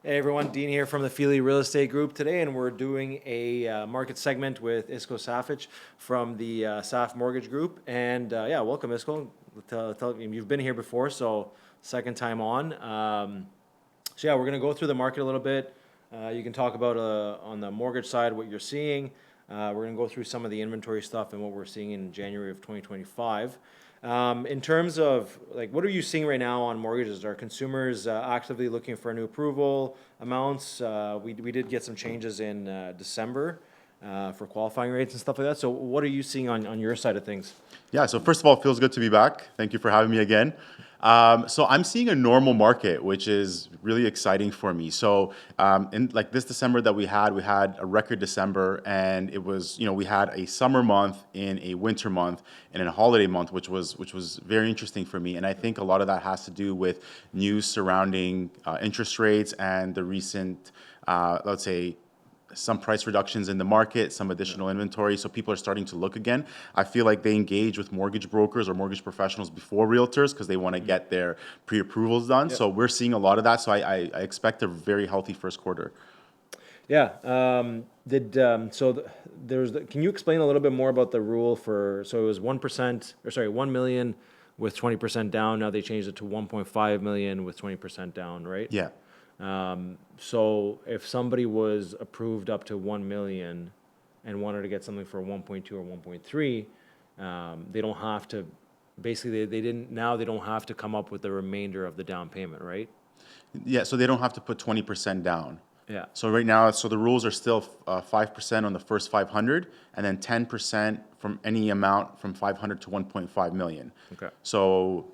Hey everyone, Dean here from the Feely Real Estate Group today, and we're doing a market segment with Isko Safic from the SAF Mortgage Group. And yeah, welcome Isko. You've been here before, so second time on. So yeah, we're gonna go through the market a little bit. You can talk about on the mortgage side what you're seeing. We're gonna go through some of the inventory stuff and what we're seeing in January of 2025. In terms of like, what are you seeing right now on mortgages? Are consumers actively looking for new approval amounts? We did get some changes in December for qualifying rates and stuff like that. So what are you seeing on your side of things? Yeah, so first of all, it feels good to be back. Thank you for having me again. So I'm seeing a normal market, which is really exciting for me. So in like this December that we had a record December, and it was, we had a summer month in a winter month and in a holiday month, which was very interesting for me. And I think a lot of that has to do with news surrounding interest rates and the recent, let's say, some price reductions in the market, some additional inventory, so people are starting to look again. I feel like they engage with mortgage brokers or mortgage professionals before realtors because they want to get their pre-approvals done. Yep. So we're seeing a lot of that. So I expect a very healthy first quarter. Yeah. Can you explain a little bit more about the rule for, so it was 1%, or sorry, 1 million with 20% down. Now they changed it to 1.5 million with 20% down, right? Yeah. So if somebody was approved up to 1 million and wanted to get something for 1.2 or 1.3, they don't have to, basically they don't have to come up with the remainder of the down payment, right? Yeah, so they don't have to put 20% down. Yeah. So right now, so the rules are still 5% on the first 500, and then 10% from any amount from 500 to 1.5 million. Okay. So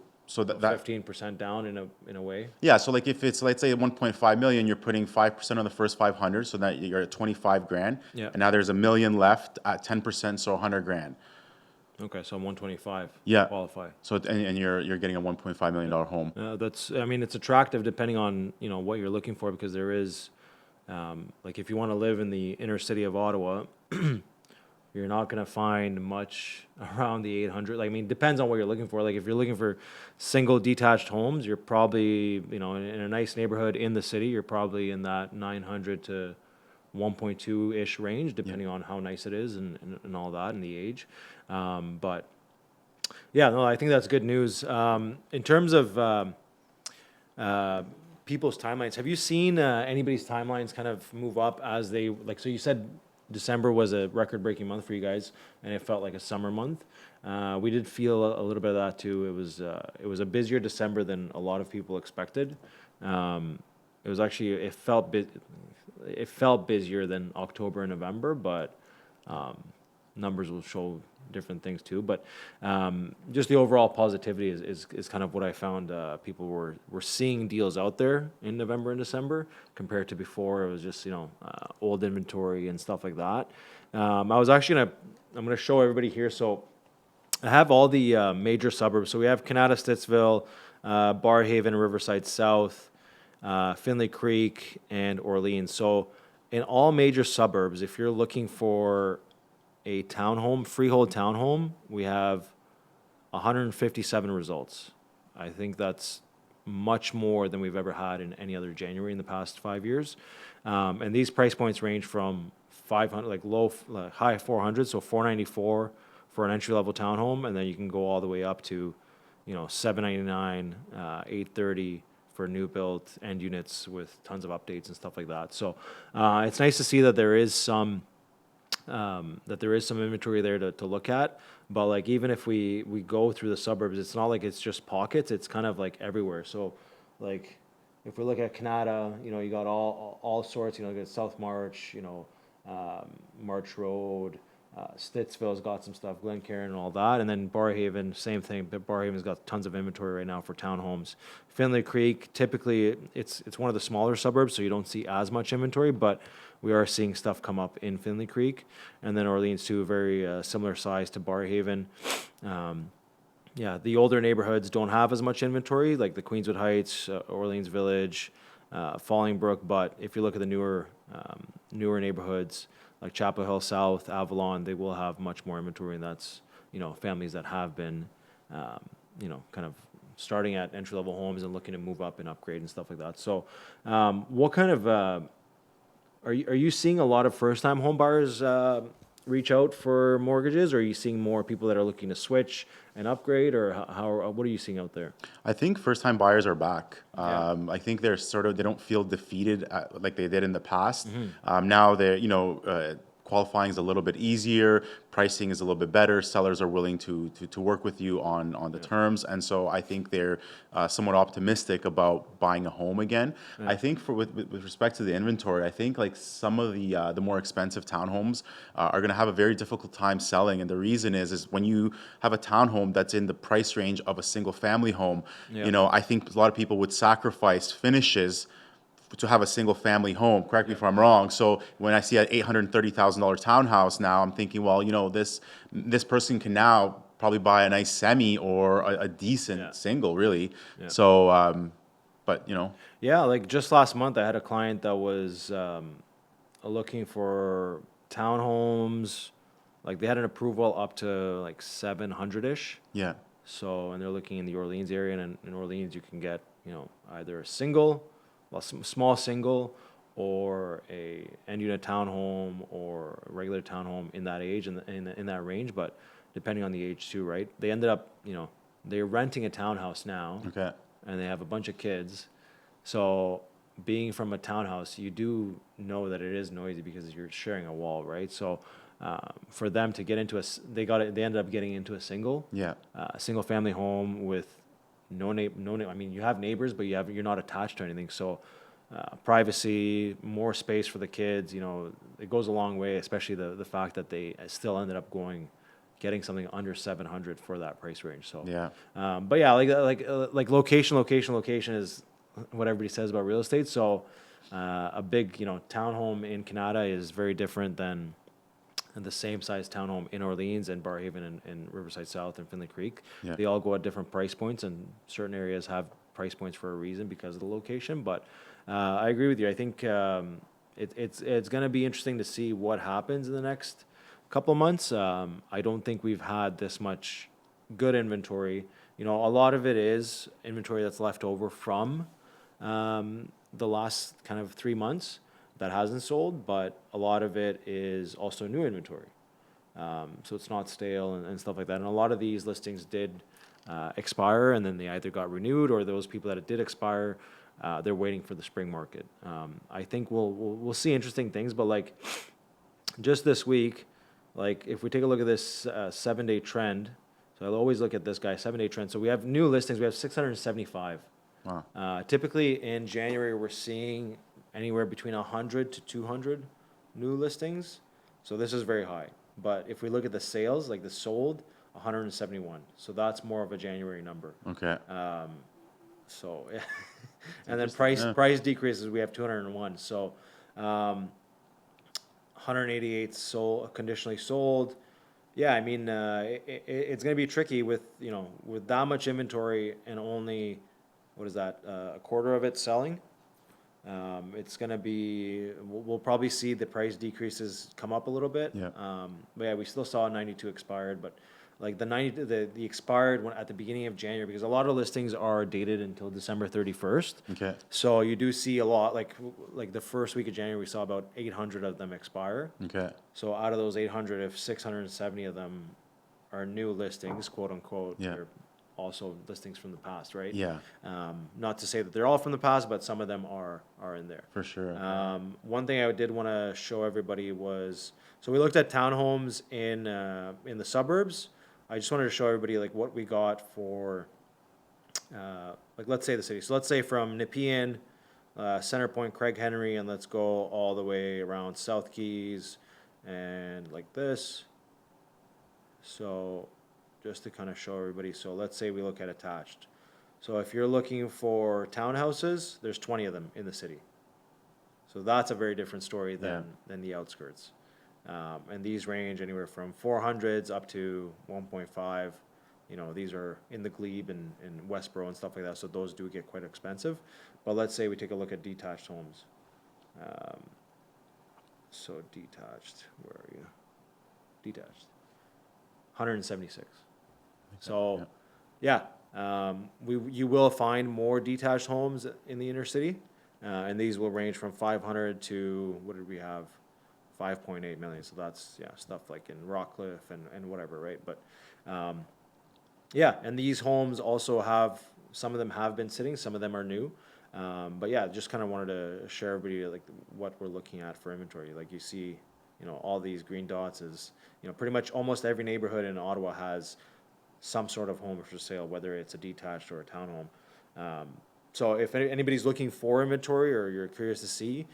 that 15% down in a way. yeah. So like if it's, let's say, 1.5 million, you're putting 5% on the first 500, so that you're at 25 grand. Yeah. And now there's a million left at 10%, so 100 grand. Okay, so 125 Yeah. qualify. So and you're getting a 1.5 million dollar home. I mean, it's attractive depending on, what you're looking for, because there is, like if you want to live in the inner city of Ottawa, you're not going to find much around the 800. Like, I mean, depends on what you're looking for. Like if you're looking for single detached homes, you're probably, in a nice neighborhood in the city, you're probably in that 900 to 1.2-ish range, depending on how nice it is and all that and the age. But yeah, no, I think that's good news. In terms of people's timelines, have you seen anybody's timelines kind of move up as they, like, so you said December was a record-breaking month for you guys, and it felt like a summer month. We did feel a little bit of that too. It was a busier December than a lot of people expected. It was actually, it felt busier than October and November, but numbers will show different things too. But just the overall positivity is kind of what I found. People were seeing deals out there in November and December compared to before. It was just old inventory and stuff like that. I'm gonna show everybody here. So I have all the major suburbs. So we have Canada, Stittsville, Barrhaven, Riverside South, Finley Creek, and Orleans. So in all major suburbs, if you're looking for a townhome, freehold townhome, we have 157 results. I think that's much more than we've ever had in any other January in the past 5 years. And these price points range from 500, high 400, so 494 for an entry level townhome, and then you can go all the way up to, 799, 830 for new built end units with tons of updates and stuff like that. So it's nice to see that there is some inventory there to look at. But like even if we go through the suburbs, it's not like it's just pockets. It's kind of like everywhere. So like if we look at Canada, you got all sorts. You got South March, March Road. Stittsville's got some stuff, Glencairn and all that, and then Barrhaven, same thing. But Barrhaven's got tons of inventory right now for townhomes. Finley Creek, typically it's one of the smaller suburbs, so you don't see as much inventory, but we are seeing stuff come up in Finley Creek, and then Orleans too, very similar size to Barrhaven. Yeah, the older neighborhoods don't have as much inventory, like the Queenswood Heights, Orleans Village, Fallingbrook. But if you look at the newer neighborhoods like Chapel Hill South, Avalon, they will have much more inventory, and that's families that have been kind of starting at entry level homes and looking to move up and upgrade and stuff like that. So, what kind of are you seeing a lot of first time home buyers reach out for mortgages, or are you seeing more people that are looking to switch and upgrade, or how what are you seeing out there? I think first-time buyers are back. Yeah. I think they're they don't feel defeated like they did in the past. Mm-hmm. Now they're, qualifying is a little bit easier, pricing is a little bit better, sellers are willing to work with you on the terms, and so I think they're somewhat optimistic about buying a home again. I think with respect to the inventory, I think like some of the more expensive townhomes are going to have a very difficult time selling, and the reason is when you have a townhome that's in the price range of a single family home, Yeah. I think a lot of people would sacrifice finishes to have a single family home. Correct me if I'm wrong. So when I see an $830,000 townhouse now, I'm thinking, well, this person can now probably buy a nice semi or a decent Yeah. single, really. Yeah. So, but Yeah, like just last month, I had a client that was looking for townhomes. Like they had an approval up to like 700-ish. yeah, So, and they're looking in the Orleans area, and in Orleans, you can get, either a single, well, small single, or a end unit townhome or a regular townhome in that age and in that range. But depending on the age too, right? They ended up, they're renting a townhouse now, okay, and they have a bunch of kids. So, being from a townhouse, you do know that it is noisy because you're sharing a wall, right? So, for them to get into they ended up getting into yeah, a single family home with I mean, you have neighbors, but you're not attached to anything. So, privacy, more space for the kids, it goes a long way, especially the fact that they still ended up getting something under 700 for that price range. So, yeah, but yeah, like location is what everybody says about real estate. So, a big, townhome in Canada is very different than the same size townhome in Orleans and Barrhaven and Riverside South and Finley Creek. yeah. They all go at different price points, and certain areas have price points for a reason because of the location. But I agree with you. I think it's going to be interesting to see what happens in the next couple of months. I don't think we've had this much good inventory. A lot of it is inventory that's left over from the last kind of 3 months that hasn't sold, but a lot of it is also new inventory. So it's not stale and stuff like that. And a lot of these listings did expire, and then they either got renewed, or those people that it did expire, they're waiting for the spring market. I think we'll see interesting things, but like just this week, like if we take a look at this 7-day trend, so I'll always look at this guy 7-day trend. So we have new listings. We have 675. Wow. Typically in January, we're seeing anywhere between 100 to 200 new listings. So this is very high. But if we look at the sales, like the sold, 171. So that's more of a January number. Okay. So, and then Interesting, yeah. price decreases, we have 201. So, 188 sold, conditionally sold. Yeah, I mean, it's going to be tricky with that much inventory and only, what is that, a quarter of it selling. It's going to be, we'll probably see the price decreases come up a little bit. Yeah. But yeah, we still saw 92 expired, but like the expired one at the beginning of January, because a lot of listings are dated until December 31st. Okay. So you do see a lot, like the first week of January, we saw about 800 of them expire. Okay. So out of those 800, if 670 of them are new listings, quote unquote, Yeah. they're also listings from the past, right? Yeah. Not to say that they're all from the past, but some of them are in there. For sure. One thing I did want to show everybody was, so we looked at townhomes in the suburbs. I just wanted to show everybody like what we got for, like let's say the city. So let's say from Nepean, Center Point, Craig Henry, and let's go all the way around South Keys and like this. So just to kind of show everybody. So let's say we look at attached. So if you're looking for townhouses, there's 20 of them in the city. So that's a very different story than the outskirts. And these range anywhere from 400s up to 1.5. These are in the Glebe and Westboro and stuff like that. So those do get quite expensive. But let's say we take a look at detached homes. So detached, where are you? Detached. 176. So, yeah, You will find more detached homes in the inner city, and these will range from 500 to, what did we have? 5.8 million. So that's, yeah, stuff like in Rockcliffe and whatever, right? But yeah, and these homes also have, some of them have been sitting, some of them are new. But yeah, just kind of wanted to share everybody like what we're looking at for inventory. Like you see, all these green dots is, pretty much almost every neighborhood in Ottawa has some sort of home for sale, whether it's a detached or a townhome. So if anybody's looking for inventory or you're curious to see,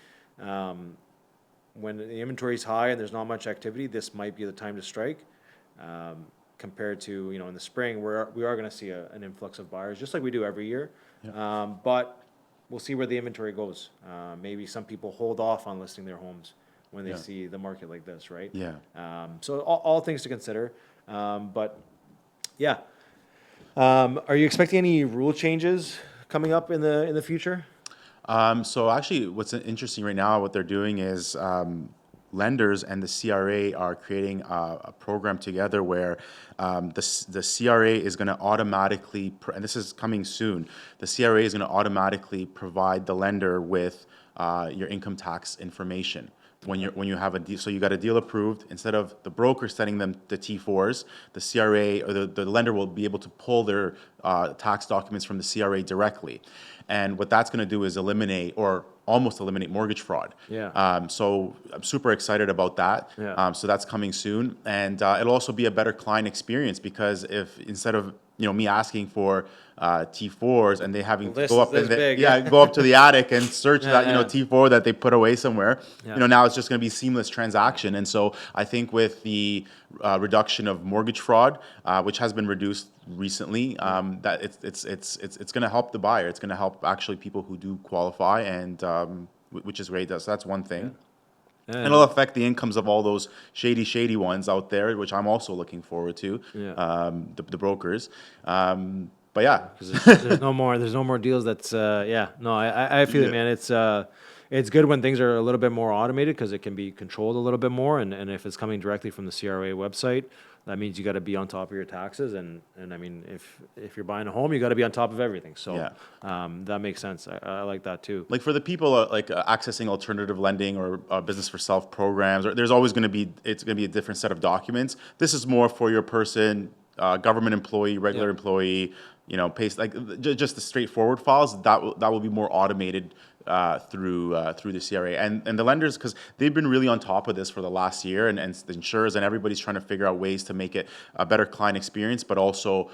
when the inventory is high and there's not much activity, this might be the time to strike. Compared to, in the spring, we are going to see an influx of buyers, just like we do every year. But we'll see where the inventory goes. Maybe some people hold off on listing their homes when they see the market like this, right? Yeah. So all things to consider. But yeah, are you expecting any rule changes coming up in the future? So actually, what's interesting right now, what they're doing is lenders and the CRA are creating a program together where the CRA is going to automatically, and this is coming soon, the CRA is going to automatically provide the lender with your income tax information. When you have a deal, so you got a deal approved, instead of the broker sending them the T4s, the CRA or the lender will be able to pull their tax documents from the CRA directly. And what that's going to do is eliminate or almost eliminate mortgage fraud. Yeah. So I'm super excited about that. Yeah. So that's coming soon, and it'll also be a better client experience because if instead of me asking for T4s and they having to List go is up this in the, big. go up to the attic and search that Yeah. T4 that they put away somewhere. Yeah. Now it's just going to be seamless transaction. And so I think with the reduction of mortgage fraud, which has been reduced recently, that it's going to help the buyer. It's going to help actually people who do qualify, and which is great. That's one thing. And it'll affect the incomes of all those shady ones out there, which I'm also looking forward to. Yeah. The brokers. But yeah, Because there's no more deals. That's yeah. No, I feel it, man. It's good when things are a little bit more automated because it can be controlled a little bit more. And if it's coming directly from the CRA website, that means you got to be on top of your taxes. And I mean, if you're buying a home, you got to be on top of everything. So that makes sense. I like that too. like for the people accessing alternative lending or business for self programs, there's always going to be a different set of documents. This is more for your person, government employee, regular employee. Paste just the straightforward files that will be more automated through the CRA and the lenders, because they've been really on top of this for the last year, and the insurers and everybody's trying to figure out ways to make it a better client experience, but also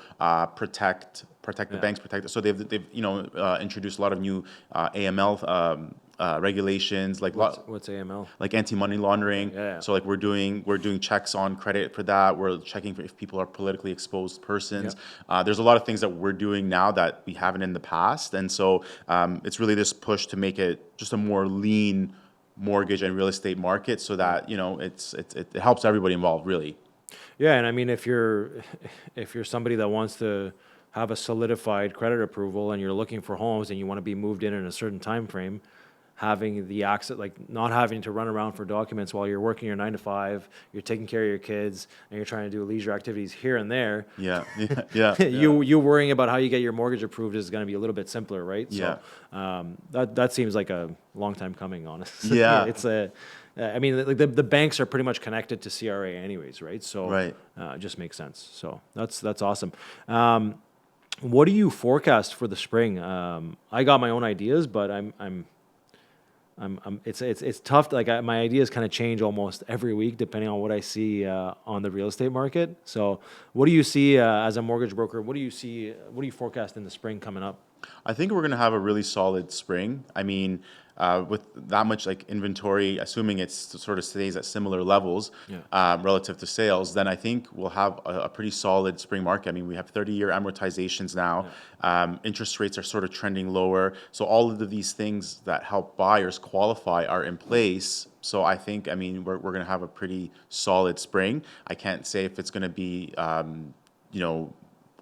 protect the banks, protect it. So they've introduced a lot of new AML regulations, like What's AML? like anti-money laundering. Yeah. So like we're doing checks on credit for that. We're checking for if people are politically exposed persons. There's a lot of things that we're doing now that we haven't in the past, and so it's really this push to make it just a more lean mortgage and real estate market, so that it helps everybody involved, really. Yeah, and I mean, if you're somebody that wants to have a solidified credit approval and you're looking for homes and you want to be moved in a certain time frame, having the access, like not having to run around for documents while you're working your 9 to 5, you're taking care of your kids, and you're trying to do leisure activities here and there. Yeah. You worrying about how you get your mortgage approved is going to be a little bit simpler, right? Yeah. So that seems like a long time coming, honestly. Yeah. I mean, like the banks are pretty much connected to CRA anyways, right? So Right. it just makes sense. So that's awesome. What do you forecast for the spring? I got my own ideas, but it's tough. Like my ideas kind of change almost every week depending on what I see on the real estate market. So, what do you see as a mortgage broker? What do you see? What do you forecast in the spring coming up? I think we're going to have a really solid spring. I mean, with that much like inventory, assuming it sort of stays at similar levels relative to sales, then I think we'll have a pretty solid spring market. I mean, we have 30-year amortizations now. Interest rates are sort of trending lower. So all of these things that help buyers qualify are in place. So I think, I mean, we're going to have a pretty solid spring. I can't say if it's going to be,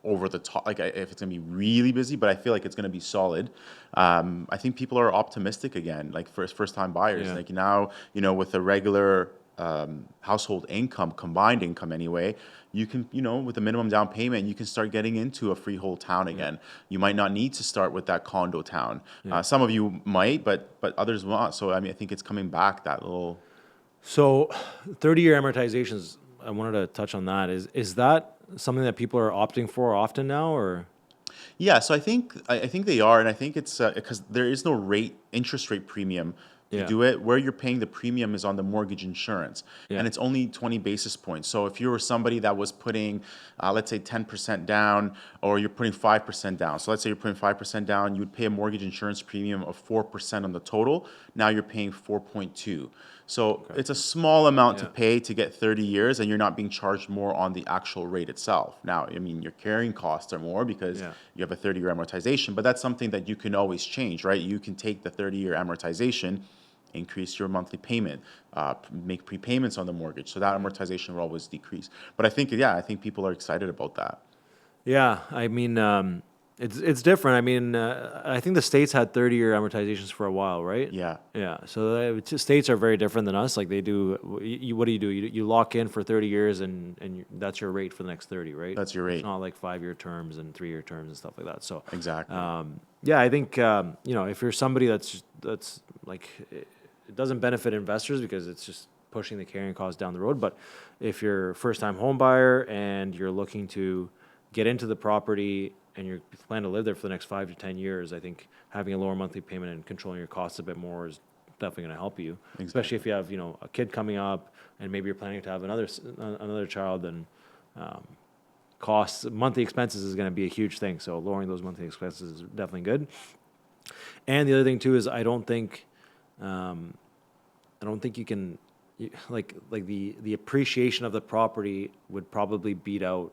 over the top, like if it's gonna be really busy, but I feel like it's gonna be solid. I think people are optimistic again, like first time buyers. Like now, with the regular household income, combined income anyway, you can, with a minimum down payment, you can start getting into a freehold town again. You might not need to start with that condo town. Some of you might, but others won't. So I mean, I think it's coming back that little. So 30-year amortizations, I wanted to touch on that. Is that something that people are opting for often now, or? Yeah, so I think they are, and I think it's because there is no interest rate premium to Yeah. do it. Where you're paying the premium is on the mortgage insurance, Yeah. and it's only 20 basis points. So if you were somebody that was putting, let's say 10% down, or you're putting 5% down. So let's say you're putting 5% down, you would pay a mortgage insurance premium of 4% on the total. Now you're paying 4.2. So it's a small amount to Yeah. pay to get 30 years, and you're not being charged more on the actual rate itself. Now, I mean, your carrying costs are more because Yeah. you have a 30-year amortization, but that's something that you can always change, right? You can take the 30-year amortization, increase your monthly payment, make prepayments on the mortgage, so that amortization will always decrease. But I think people are excited about that. Yeah, I mean, it's different. I mean, I think the states had 30-year amortizations for a while, right? Yeah, Yeah. So states are very different than us. Like they do, what do? You lock in for 30 years, and that's your rate for the next 30, right? that's your It's rate. not like 5-year terms and 3-year terms and stuff like that. So, Exactly. yeah, I think if you're somebody that's like it doesn't benefit investors because it's just pushing the carrying cost down the road. But if you're a first-time home buyer and you're looking to get into the property and you plan to live there for the next 5 to 10 years, I think having a lower monthly payment and controlling your costs a bit more is definitely going to help you. Especially if you have a kid coming up and maybe you're planning to have another child, then monthly expenses is going to be a huge thing. So lowering those monthly expenses is definitely good. And the other thing too is I don't think you can like the appreciation of the property would probably beat out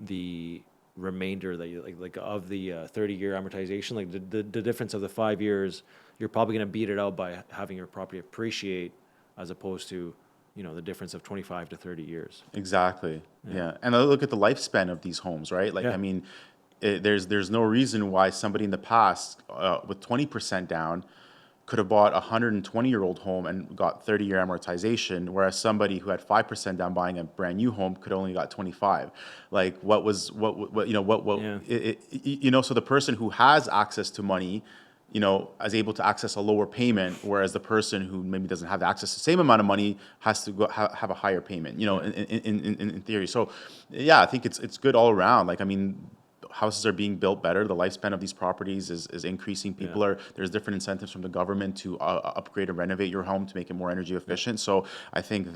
the remainder that you like of the 30-year amortization. Like the difference of the 5 years, you're probably going to beat it out by having your property appreciate as opposed to the difference of 25 to 30 years. Exactly. Yeah. And I look at the lifespan of these homes, right? Like, Yeah. I mean, there's no reason why somebody in the past with 20% down could have bought a 120-year-old home and got 30-year amortization, whereas somebody who had 5% down buying a brand new home could only got 25. Like, what Yeah. so the person who has access to money, is able to access a lower payment, whereas the person who maybe doesn't have access to the same amount of money has to go have a higher payment, in theory. So, yeah, I think it's good all around. Like, I mean, houses are being built better. The lifespan of these properties is increasing. There's different incentives from the government to upgrade and renovate your home to make it more energy efficient. So I think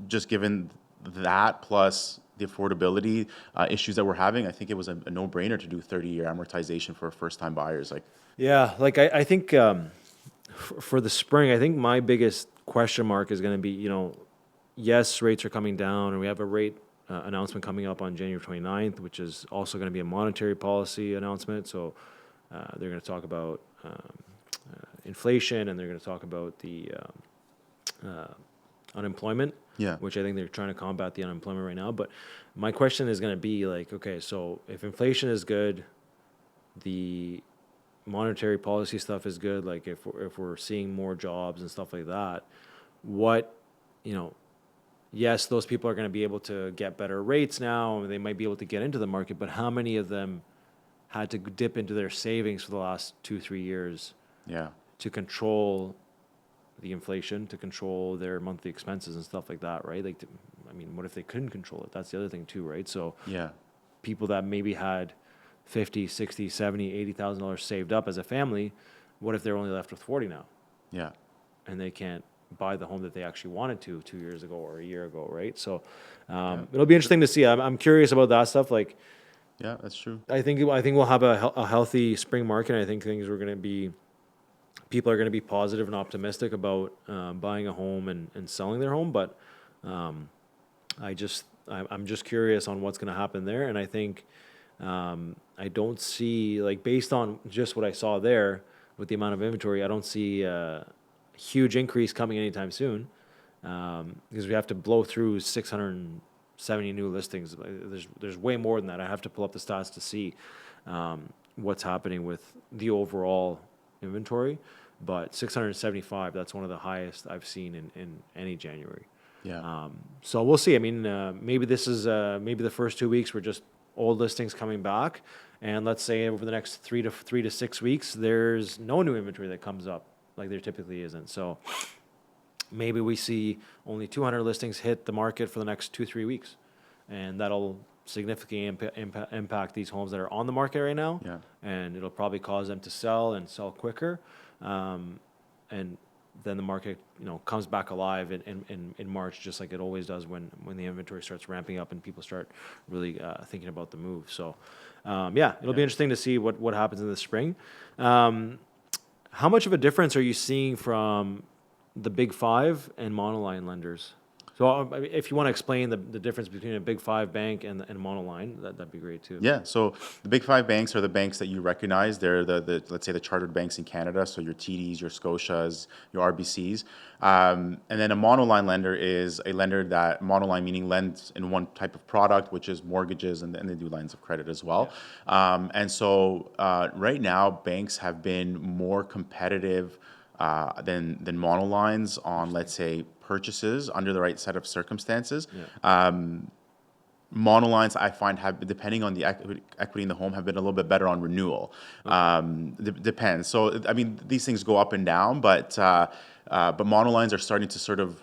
just given that plus the affordability issues that we're having, I think it was a no-brainer to do 30-year amortization for first-time buyers. Like, Yeah, like I think for the spring, I think my biggest question mark is going to be, yes, rates are coming down, and we have a rate announcement coming up on January 29th, which is also going to be a monetary policy announcement. So they're going to talk about inflation, and they're going to talk about the unemployment, yeah, which I think they're trying to combat the unemployment right now. But my question is going to be like, okay, so if inflation is good, the monetary policy stuff is good. Like if we're seeing more jobs and stuff like that, what, yes, those people are going to be able to get better rates now. They might be able to get into the market, but how many of them had to dip into their savings for the last 2-3 years yeah, to control the inflation, to control their monthly expenses and stuff like that, right? Like, what if they couldn't control it? That's the other thing too, right? So yeah, people that maybe had 50, 60, 70, $80,000 saved up as a family, what if they're only left with 40 now? yeah. And they can't buy the home that they actually wanted to 2 years ago or a year ago, right? So it'll be interesting to see. I'm curious about that stuff. Like, Yeah, that's true. I think we'll have a healthy spring market. I think people are going to be positive and optimistic about buying a home and selling their home. But I'm just curious on what's going to happen there. And I think I don't see, like, based on just what I saw there with the amount of inventory, I don't see a huge increase coming anytime soon because we have to blow through 670 new listings. There's way more than that. I have to pull up the stats to see what's happening with the overall inventory. but 675, that's one of the highest I've seen in any January. Yeah. So we'll see. I mean, maybe this is maybe the first 2 weeks were just old listings coming back, and let's say over the next 3 to 6 weeks, there's no new inventory that comes up like there typically isn't. So maybe we see only 200 listings hit the market for the next 2-3 weeks, and that'll significantly impact these homes that are on the market right now. Yeah. And it'll probably cause them to sell and sell quicker, and then the market, comes back alive in March, just like it always does when the inventory starts ramping up and people start really thinking about the move. So, it'll be interesting to see what happens in the spring. How much of a difference are you seeing from the Big Five and monoline lenders? So if you want to explain the difference between a Big Five bank and monoline, that'd be great too. Yeah, so the big five banks are the banks that you recognize. They're the let's say the chartered banks in Canada. So your TDs, your Scotias, your RBCs, and then a monoline lender is a lender that monoline meaning lends in one type of product, which is mortgages, and they do lines of credit as well. And so right now, banks have been more competitive than monolines on, let's say, purchases under the right set of circumstances. Monolines, I find, have, depending on the equity in the home, have been a little bit better on renewal. Depends. So, I mean, these things go up and down, but monolines are starting to sort of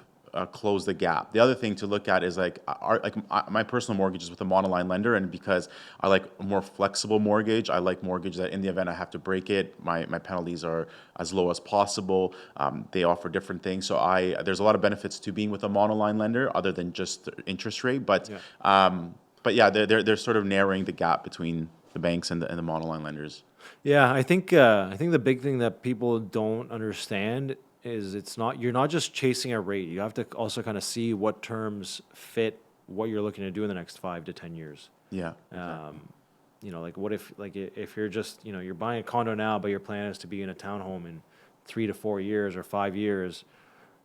close the gap. The other thing to look at is my personal mortgage is with a monoline lender, and because I like a more flexible mortgage, I like mortgage that in the event I have to break it, my penalties are as low as possible. They offer different things, so there's a lot of benefits to being with a monoline lender other than just the interest rate. But they're sort of narrowing the gap between the banks and the monoline lenders. Yeah, I think the big thing that people don't understand is you're not just chasing a rate. You have to also kind of see what terms fit what you're looking to do in the next 5 to 10 years. Yeah. Exactly. Like what if you're just, you're buying a condo now, but your plan is to be in a townhome in 3 to 4 years or 5 years,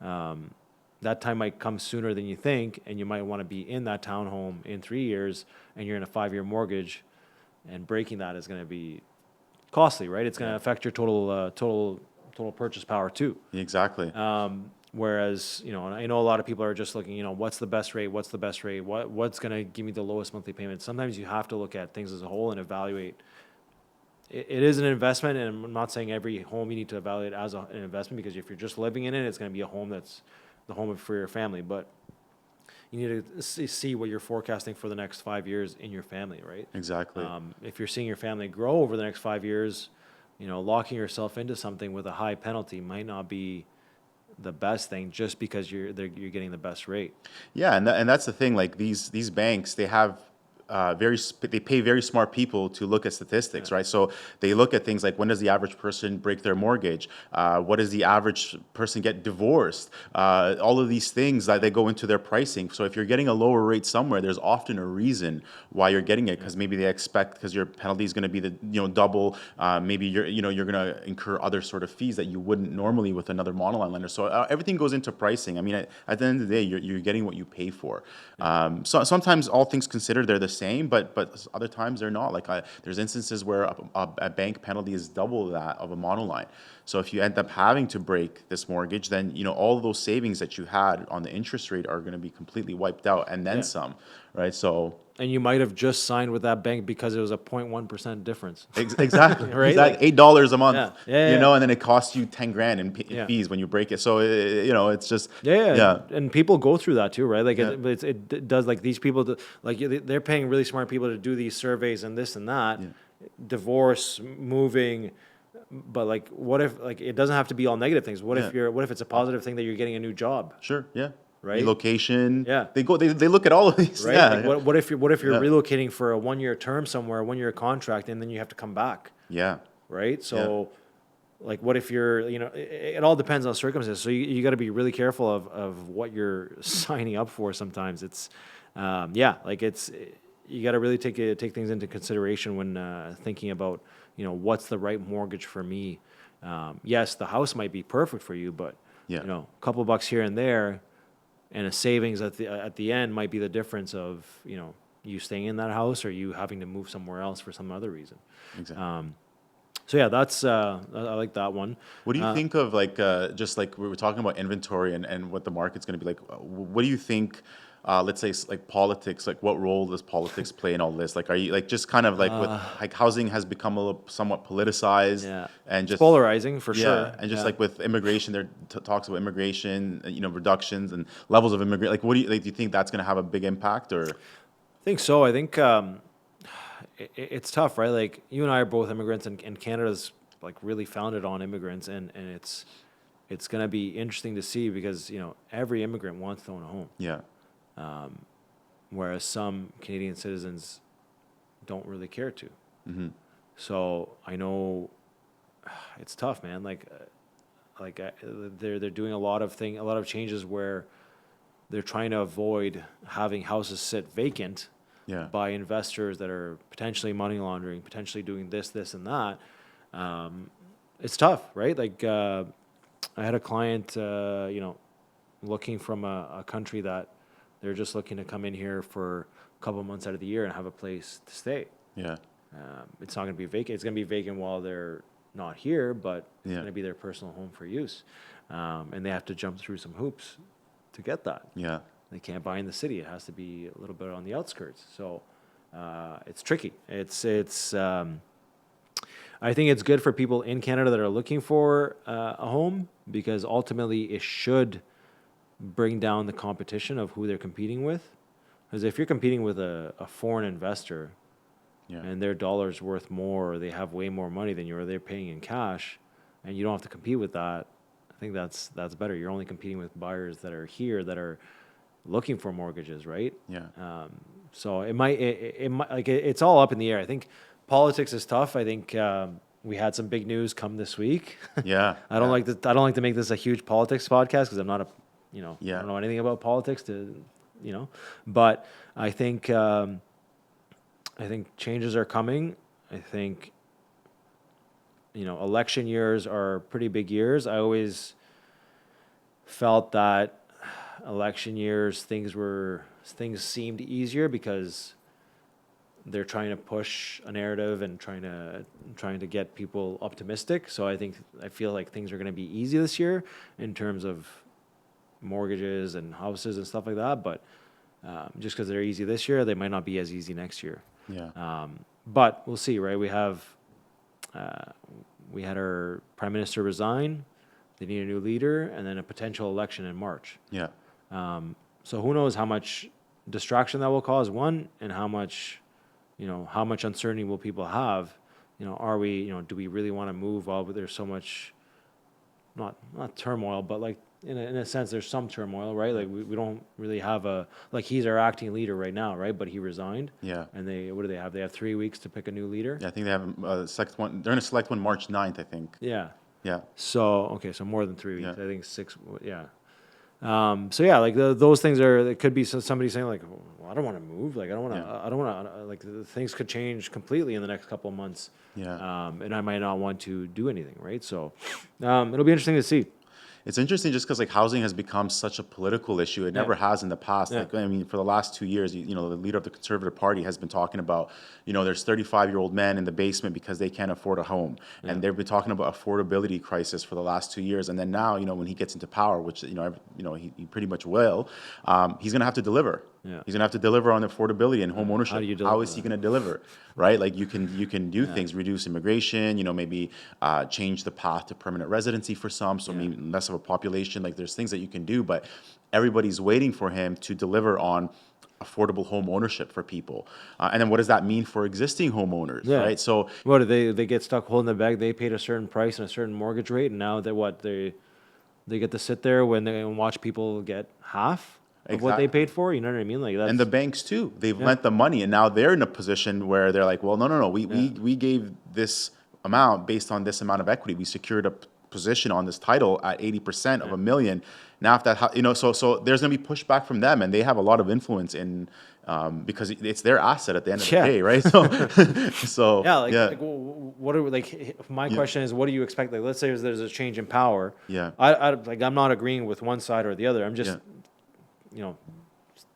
that time might come sooner than you think, and you might want to be in that townhome in 3 years, and you're in a 5-year mortgage, and breaking that is going to be costly, right? It's going to affect your total purchase power too. Exactly. Whereas, and I know a lot of people are just looking, what's the best rate? What's the best rate? What's going to give me the lowest monthly payment? Sometimes you have to look at things as a whole and evaluate. It is an investment, and I'm not saying every home you need to evaluate as an investment, because if you're just living in it, it's going to be a home that's the home for your family. But you need to see what you're forecasting for the next 5 years in your family, right? Exactly. If you're seeing your family grow over the next 5 years, locking yourself into something with a high penalty might not be the best thing, just because you're getting the best rate. Yeah, and that's the thing. Like these banks, they have they pay very smart people to look at statistics, right? So they look at things like, when does the average person break their mortgage? What does the average person get divorced? All of these things that they go into their pricing. So if you're getting a lower rate somewhere, there's often a reason why you're getting it, because maybe they expect, because your penalty is going to be the double. Maybe you're going to incur other sort of fees that you wouldn't normally with another monoline lender. So everything goes into pricing. I mean, at the end of the day, you're getting what you pay for. So sometimes, all things considered, they're the same, but other times they're not. Like there's instances where a bank penalty is double that of a monoline. So if you end up having to break this mortgage, then all of those savings that you had on the interest rate are going to be completely wiped out, and then some, right? So. And you might have just signed with that bank because it was a 0.1% difference. Exactly. Right? Exactly. $8 a month. Yeah. And then it costs you $10,000 in fees when you break it. So it's just. Yeah. And people go through that too, right? Like it does. Like these people, they're paying really smart people to do these surveys and this and that, divorce, moving. But like, what if it doesn't have to be all negative things? What if it's a positive thing that you're getting a new job? Sure. Yeah. Right. Relocation. Yeah. They look at all of these. Right. Yeah. Like what if you're relocating for a 1-year term somewhere, a 1-year contract, and then you have to come back? Yeah. Right. So, like, what if you're, it all depends on circumstances. So you got to be really careful of what you're signing up for. Sometimes it's, you got to really take things into consideration when thinking about, what's the right mortgage for me. Yes, the house might be perfect for you, but a couple bucks here and there, and a savings at the end might be the difference of you staying in that house or you having to move somewhere else for some other reason. Exactly. So yeah, that's I like that one. What do you think of like just like we were talking about inventory and what the market's going to be like? What do you think? Let's say like politics. Like, what role does politics play in all this? Like, are you like just kind of like with like housing has become a little somewhat politicized Yeah, and it's just polarizing for sure. yeah, and just Yeah. like with immigration, there talks about immigration, reductions and levels of immigrant. Like, what do you like? Do you think that's going to have a big impact or? I think so. I think it's tough, right? Like you and I are both immigrants, and Canada's like really founded on immigrants, and it's going to be interesting to see because every immigrant wants to own a home, Yeah, whereas some Canadian citizens don't really care to. mm-hmm. So I know it's tough, man. They're doing a lot of changes where they're trying to avoid having houses sit vacant Yeah, by investors that are potentially money laundering, potentially doing this, and that. It's tough, right? I had a client, looking from a country that they're just looking to come in here for a couple months out of the year and have a place to stay. yeah, It's not going to be vacant. It's going to be vacant while they're not here, but it's Yeah. going to be their personal home for use. And they have to jump through some hoops to get that. yeah, They can't buy in the city. It has to be a little bit on the outskirts. So it's tricky. I think it's good for people in Canada that are looking for a home because ultimately it should bring down the competition of who they're competing with. Because if you're competing with a foreign investor yeah, and their dollar's worth more, or they have way more money than you, or they're paying in cash, and you don't have to compete with that, I think that's better. You're only competing with buyers that are here that are looking for mortgages, right? yeah, So it's all up in the air. I think politics is tough. I think we had some big news come this week. yeah. I don't yeah. I don't like to make this a huge politics podcast because I'm not I Yeah. don't know anything about politics but I think changes are coming. I think election years are pretty big years. I always felt that election years things seemed easier because they're trying to push a narrative and trying to get people optimistic. So I feel like things are going to be easy this year in terms of mortgages and houses and stuff like that. But just because they're easy this year, they might not be as easy next year. Yeah. But we'll see, right? We had our prime minister resign. They need a new leader, and then a potential election in March. Yeah. So who knows how much distraction that will cause, one, and how much uncertainty will people have? Do we really want to move while there's so much, not turmoil, but like in a sense, there's some turmoil, right? Like we don't really have he's our acting leader right now, right? But he resigned. Yeah. And what do they have? They have 3 weeks to pick a new leader. Yeah. I think they have select one. They're going to select one March 9th, I think. Yeah. Yeah. So, okay, so more than 3 weeks. Yeah. I think 6, yeah. So yeah, like those things it could be somebody saying like, well, I don't want to move. Like, I don't want to, Yeah. I don't want to, things could change completely in the next couple of months. Yeah. And I might not want to do anything, right? So, it'll be interesting to see. It's interesting just because like housing has become such a political issue. It never has in the past. Yeah. Like I mean, for the last 2 years, the leader of the Conservative Party has been talking about, there's 35-year-old men in the basement because they can't afford a home, and they've been talking about affordability crisis for the last 2 years. And then now, when he gets into power, which he pretty much will, he's going to have to deliver. Yeah. He's going to have to deliver on affordability and home ownership. How do you How deliver is he that? going to deliver? Right? Like you can do things, reduce immigration, maybe change the path to permanent residency for some, so maybe less of a population. Like there's things that you can do, but everybody's waiting for him to deliver on affordable home ownership for people. And then what does that mean for existing homeowners, Yeah. right? So What do they get stuck holding the bag? They paid a certain price and a certain mortgage rate, and now they get to sit there and watch people get half of what they paid for. You know what I mean? Like that's and the banks too, they've lent the money, and now they're in a position where they're like, well, no, we gave this amount based on this amount of equity. We secured a position on this title at 80% of $1 million. Now, if that, so there's going to be pushback from them, and they have a lot of influence in because it's their asset at the end of the day, right? So, like what are my question is, what do you expect? Like, let's say there's a change in power. Yeah. I'm not agreeing with one side or the other. I'm just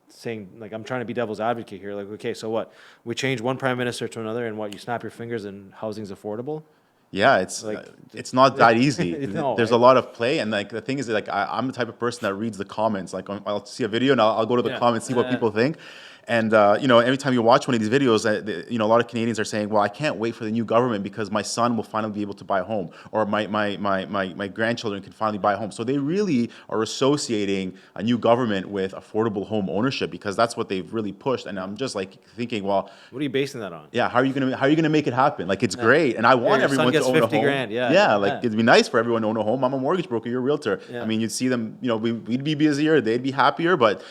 saying, like, I'm trying to be devil's advocate here. Like, okay, so what? We change one prime minister to another, and what? You snap your fingers and housing's affordable? Yeah, Like, it's not that easy. no, There's a lot of play, and like the thing is, like I'm the type of person that reads the comments. Like I'll see a video and I'll go to the yeah, comments, see what people think, and every time you watch one of these videos, a lot of Canadians are saying, "Well, I can't wait for the new government because my son will finally be able to buy a home, or my grandchildren can finally buy a home." So they really are associating a new government with affordable home ownership because that's what they've really pushed. And I'm just like thinking, well, what are you basing that on? yeah, how are you gonna make it happen? Like it's great, and I Yeah, want your son everyone to gets own a 50 home. grand. Yeah, Yeah, like yeah, it'd be nice for everyone to own a home. I'm a mortgage broker. You're a realtor. I yeah. mean, you'd see them. We'd be busier. They'd be happier. But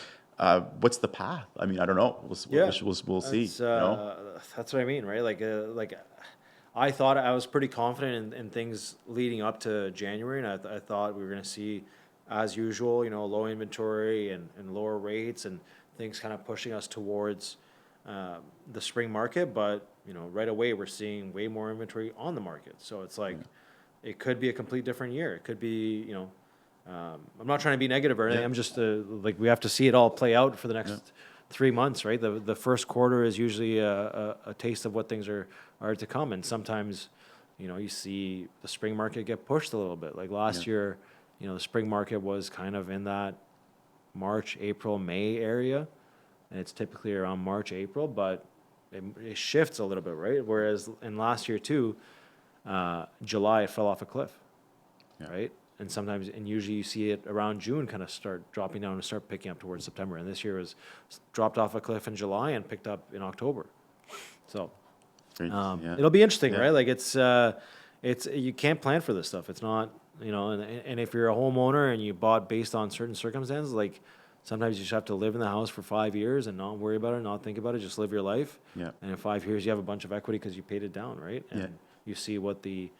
what's the path? I mean, I don't know. Yeah, We'll see. that's what I mean, right? Like I thought I was pretty confident in things leading up to January, and I thought we were going to see, as usual, low inventory and lower rates and things kind of pushing us towards the spring market. But right away we're seeing way more inventory on the market, so it's like it could be a complete different year. It could be, I'm not trying to be negative or anything. Yeah. I'm just like we have to see it all play out for the next 3 months, right? The first quarter is usually a taste of what things are to come, and sometimes, you see the spring market get pushed a little bit. Like last year, the spring market was kind of in that March, April, May area, and it's typically around March, April, but it shifts a little bit, right? Whereas in last year too, July it fell off a cliff, right? And sometimes, and usually you see it around June kind of start dropping down and start picking up towards September. And this year was dropped off a cliff in July and picked up in October. So it'll be interesting, right? Like it's you can't plan for this stuff. It's not, and if you're a homeowner and you bought based on certain circumstances, like sometimes you just have to live in the house for 5 years and not worry about it, not think about it, just live your life. Yeah. And in 5 years you have a bunch of equity because you paid it down, right? And you see what the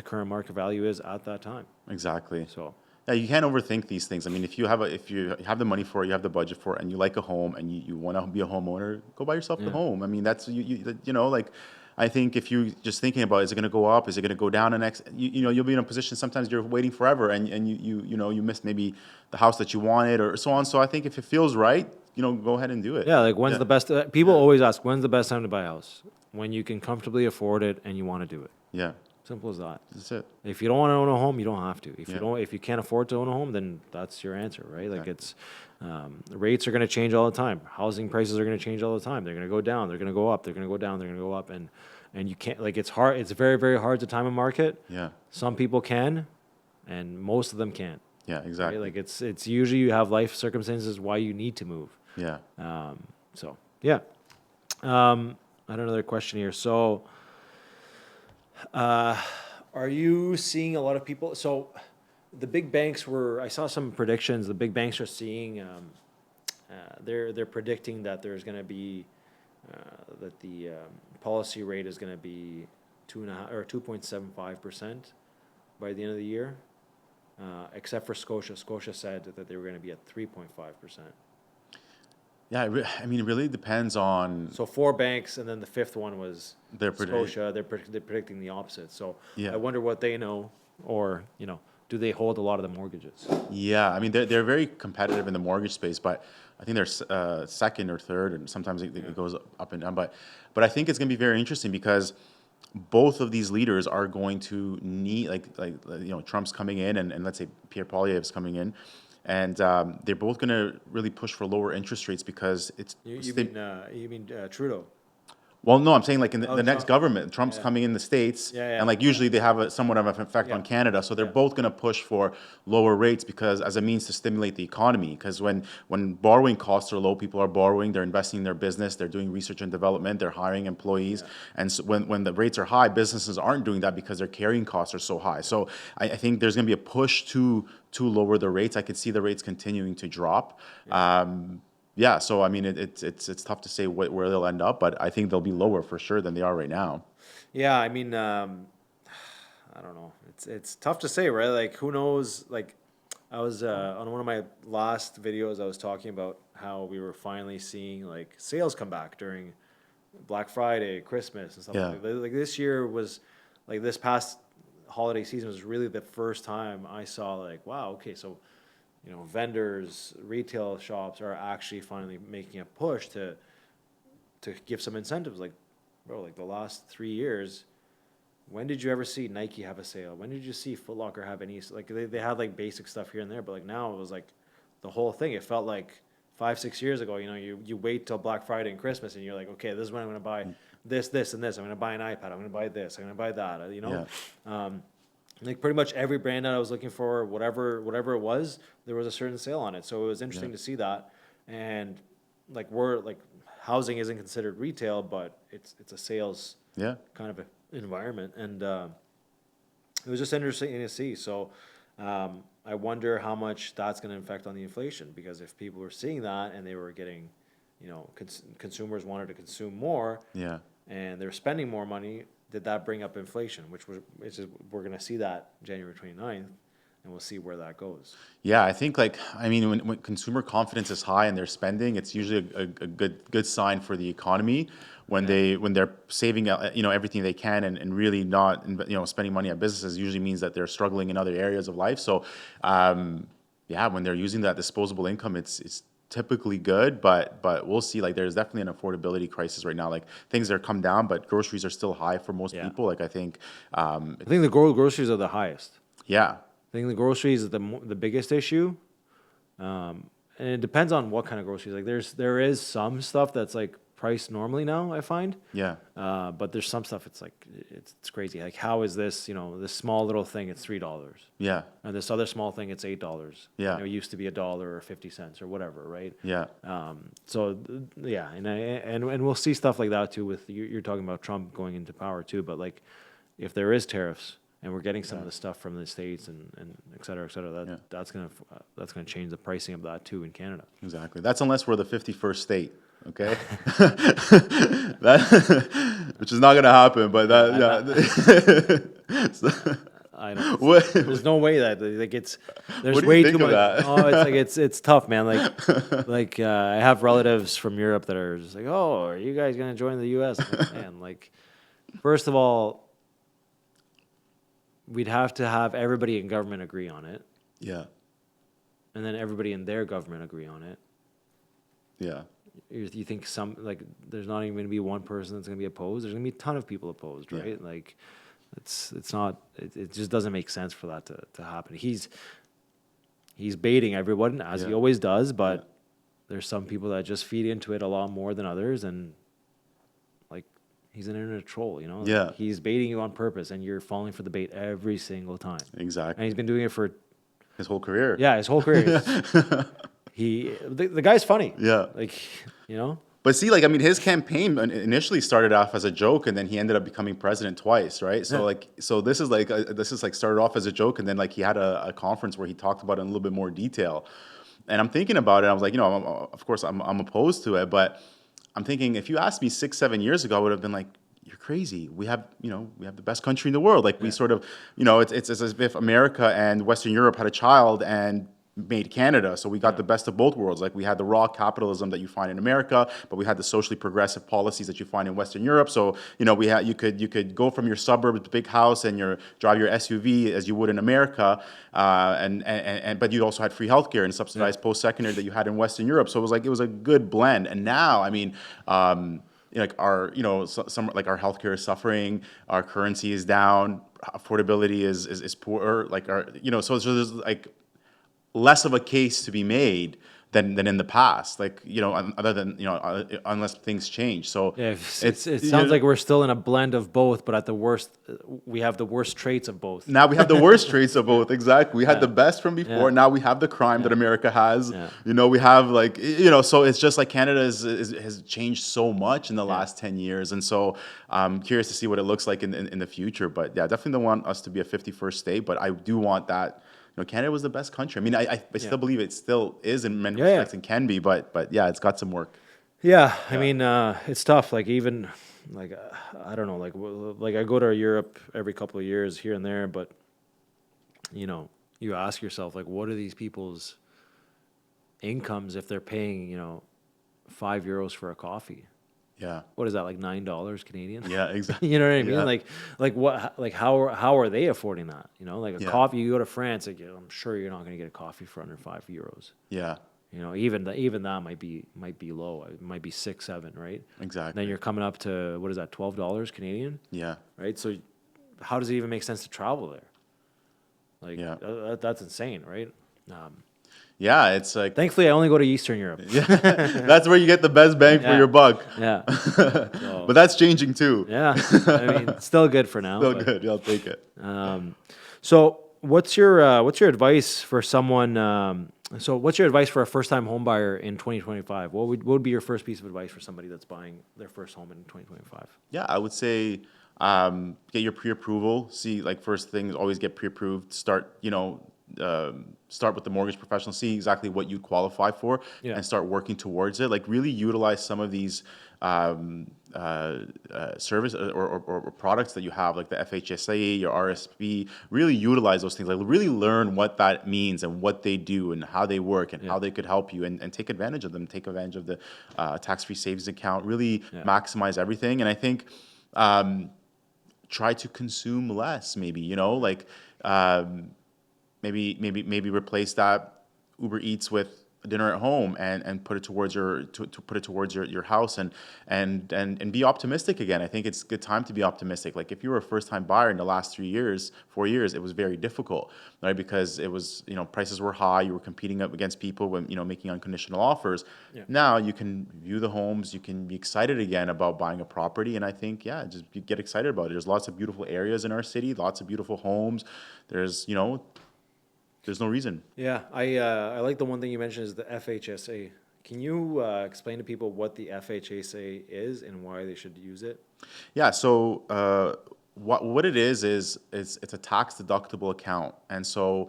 current market value is at that time. Exactly. So yeah, you can't overthink these things. I mean, if you have the money for it, you have the budget for it, and you like a home, and you want to be a homeowner, go buy yourself the home. I mean, that's like. I think if you just thinking about is it going to go up, is it going to go down the next, you'll be in a position sometimes you're waiting forever and you miss maybe the house that you wanted or so on. So I think if it feels right, go ahead and do it. yeah, like when's the best? People always ask, when's the best time to buy a house? When you can comfortably afford it and you want to do it. Yeah. Simple as that. That's it. If you don't want to own a home, you don't have to. If you can't afford to own a home, then that's your answer, right? Like it's rates are going to change all the time. Housing prices are going to change all the time. They're going to go down. They're going to go up. They're going to go down. They're going to go up. And you can't, like, it's hard. It's very, very hard to time a market. Yeah. Some people can, and most of them can't. Yeah, exactly. Right? Like it's usually you have life circumstances why you need to move. Yeah. So yeah. I had another question here. So, are you seeing a lot of people? So, the big banks I saw some predictions. The big banks are seeing, they're predicting that there's going to be, that the policy rate is going to be 2.5 or 2.75% by the end of the year, except for Scotia. Scotia said that they were going to be at 3.5%. Yeah, I mean, it really depends on. So 4 banks, and then the fifth one was They're Scotia. They're predicting the opposite. So Yeah. I wonder what they know, or do they hold a lot of the mortgages? Yeah, I mean, they're very competitive in the mortgage space, but I think they're second or third, and sometimes it goes up and down. But I think it's going to be very interesting because both of these leaders are going to need, Trump's coming in, and let's say Pierre Poilievre's coming in, and they're both going to really push for lower interest rates because it's. You mean Trudeau? Well, no, I'm saying like in the Trump. next government, Trump's coming in the States, Yeah, yeah. and like usually they have somewhat of an effect on Canada. So they're both going to push for lower rates because as a means to stimulate the economy. Because when borrowing costs are low, people are borrowing, they're investing in their business, they're doing research and development, they're hiring employees. And so when the rates are high, businesses aren't doing that because their carrying costs are so high. So I think there's going to be a push to lower the rates. I could see the rates continuing to drop. Yeah, so I mean, it's tough to say where they'll end up, but I think they'll be lower for sure than they are right now. Yeah, I mean, I don't know. It's tough to say, right? Like, who knows? Like, I was on one of my last videos, I was talking about how we were finally seeing like sales come back during Black Friday, Christmas, and stuff like that. Like this year was, like this past holiday season was really the first time I saw like, wow, okay, so. Vendors, retail shops are actually finally making a push to give some incentives. Like, bro, like the last 3 years, when did you ever see Nike have a sale? When did you see Foot Locker have any, like they had like basic stuff here and there, but like now it was like the whole thing. It felt like 5, 6 years ago, you wait till Black Friday and Christmas and you're like, okay, this is when I'm going to buy this, and this. I'm going to buy an iPad. I'm going to buy this. I'm going to buy that, like pretty much every brand that I was looking for, whatever it was, there was a certain sale on it. So it was interesting to see that. And like housing isn't considered retail, but it's a sales kind of a environment, and it was just interesting to see. So I wonder how much that's going to affect on the inflation, because if people were seeing that and they were getting, consumers wanted to consume more, and they're spending more money, did that bring up inflation? We're going to see that January 29th. And we'll see where that goes. Yeah, I think when consumer confidence is high and they're spending, it's usually a good sign for the economy. When they're saving everything they can and really not spending money on businesses, usually means that they're struggling in other areas of life. So when they're using that disposable income, it's typically good, but we'll see. Like there's definitely an affordability crisis right now. Like things are come down, but groceries are still high for most people. Like I think the groceries are the highest. Yeah. I think the groceries is the biggest issue, and it depends on what kind of groceries. Like there is some stuff that's like priced normally now, I find. Yeah. But there's some stuff it's like it's crazy. Like how is this? This small little thing it's $3. Yeah. And this other small thing it's $8. Yeah. It used to be $1 or 50 cents or whatever, right? Yeah. And we'll see stuff like that too. With you're talking about Trump going into power too, but like if there is tariffs. And we're getting some of the stuff from the States and et cetera, that's gonna change the pricing of that too in Canada. Exactly. That's unless we're the 51st state, okay? Which is not gonna happen. But I don't. There's no way that like it's. There's what do way you think too of much. that? Oh, it's tough, man. Like I have relatives from Europe that are just like, oh, are you guys gonna join the U.S.? Like, man, like first of all, we'd have to have everybody in government agree on it. Yeah. And then everybody in their government agree on it. Yeah. You think there's not even going to be one person that's going to be opposed. There's going to be a ton of people opposed, right? Yeah. Like, it's not. It just doesn't make sense for that to happen. He's baiting everyone as he always does, but there's some people that just feed into it a lot more than others, and like he's an internet troll, Yeah. He's baiting you on purpose, and you're falling for the bait every single time. Exactly. And he's been doing it for his whole career. Yeah, his whole career. The guy's funny. Yeah. Like, But see, his campaign initially started off as a joke, and then he ended up becoming president twice, right? So this is started off as a joke, and then he had a conference where he talked about it in a little bit more detail. And I'm thinking about it. I was like, of course I'm opposed to it, but I'm thinking if you asked me 6-7 years ago, I would have been like, you're crazy. We have the best country in the world. We sort of, it's as if America and Western Europe had a child and made Canada. So we got the best of both worlds. We had the raw capitalism that you find in America, but we had the socially progressive policies that you find in Western Europe. So, you could go from your suburb to big house and drive your SUV as you would in America. But you also had free healthcare and subsidized post-secondary that you had in Western Europe. So it was a good blend. And now, our healthcare is suffering, our currency is down, affordability is poor, so there's less of a case to be made than in the past, other than unless things change. So it sounds like we're still in a blend of both, but at the worst, we have the worst traits of both. Now we have the worst traits of both. Exactly, we had the best from before. Now we have the crime that America has. We have so it's just Canada has changed so much in the last 10 years, and so I'm curious to see what it looks like in the future. But definitely don't want us to be a 51st state, but I do want that. Canada was the best country. I mean, I still believe it still is in many respects and can be, but it's got some work. Yeah, I mean, it's tough. I don't know. I go to Europe every couple of years here and there, but you ask yourself, what are these people's incomes if they're paying €5 for a coffee? Yeah. What is that, $9 Canadian? Yeah, exactly. You know what I mean? Yeah. How are they affording that? Coffee, you go to France, I'm sure you're not going to get a coffee for under €5. Yeah. Even that might be low. It might be 6, 7, right? Exactly. And then you're coming up to, what is that, $12 Canadian? Yeah. Right? So how does it even make sense to travel there? Like, Yeah. that's insane, right? Yeah, it's like Thankfully, I only go to Eastern Europe. that's where you get the best bang for Yeah. your buck. Yeah. But that's changing too. Yeah. I mean, still good for now. Still But, good. I'll take it. so what's your advice for someone? So what's your advice for a first time home buyer in 2025? What would be your first piece of advice for somebody that's buying their first home in 2025? Yeah, I would say get your pre-approval. See, like first thing is always get pre-approved. Start, start with the mortgage professional. See exactly what you qualify for, Yeah. and start working towards it. Like really utilize some of these service or products that you have, like the FHSA, your RSP. Really utilize those things. Like really learn what that means and what they do and how they work and how they could help you, and take advantage of them. Take advantage of the tax-free savings account. Really maximize everything. And I think try to consume less. Maybe like maybe replace that Uber Eats with dinner at home, and put it towards your to put it towards your house, and be optimistic again. I think it's a good time to be optimistic. Like if you were a first time buyer in the last 4 years, it was very difficult, right? Because it was, prices were high, you were competing up against people when, making unconditional offers. Yeah. Now you can view the homes, you can be excited again about buying a property, and I think just get excited about it. There's lots of beautiful areas in our city, lots of beautiful homes. There's no reason. Yeah, I like the one thing you mentioned is the FHSA. Can you explain to people what the FHSA is and why they should use it? Yeah. So what it is it's a tax deductible account, and so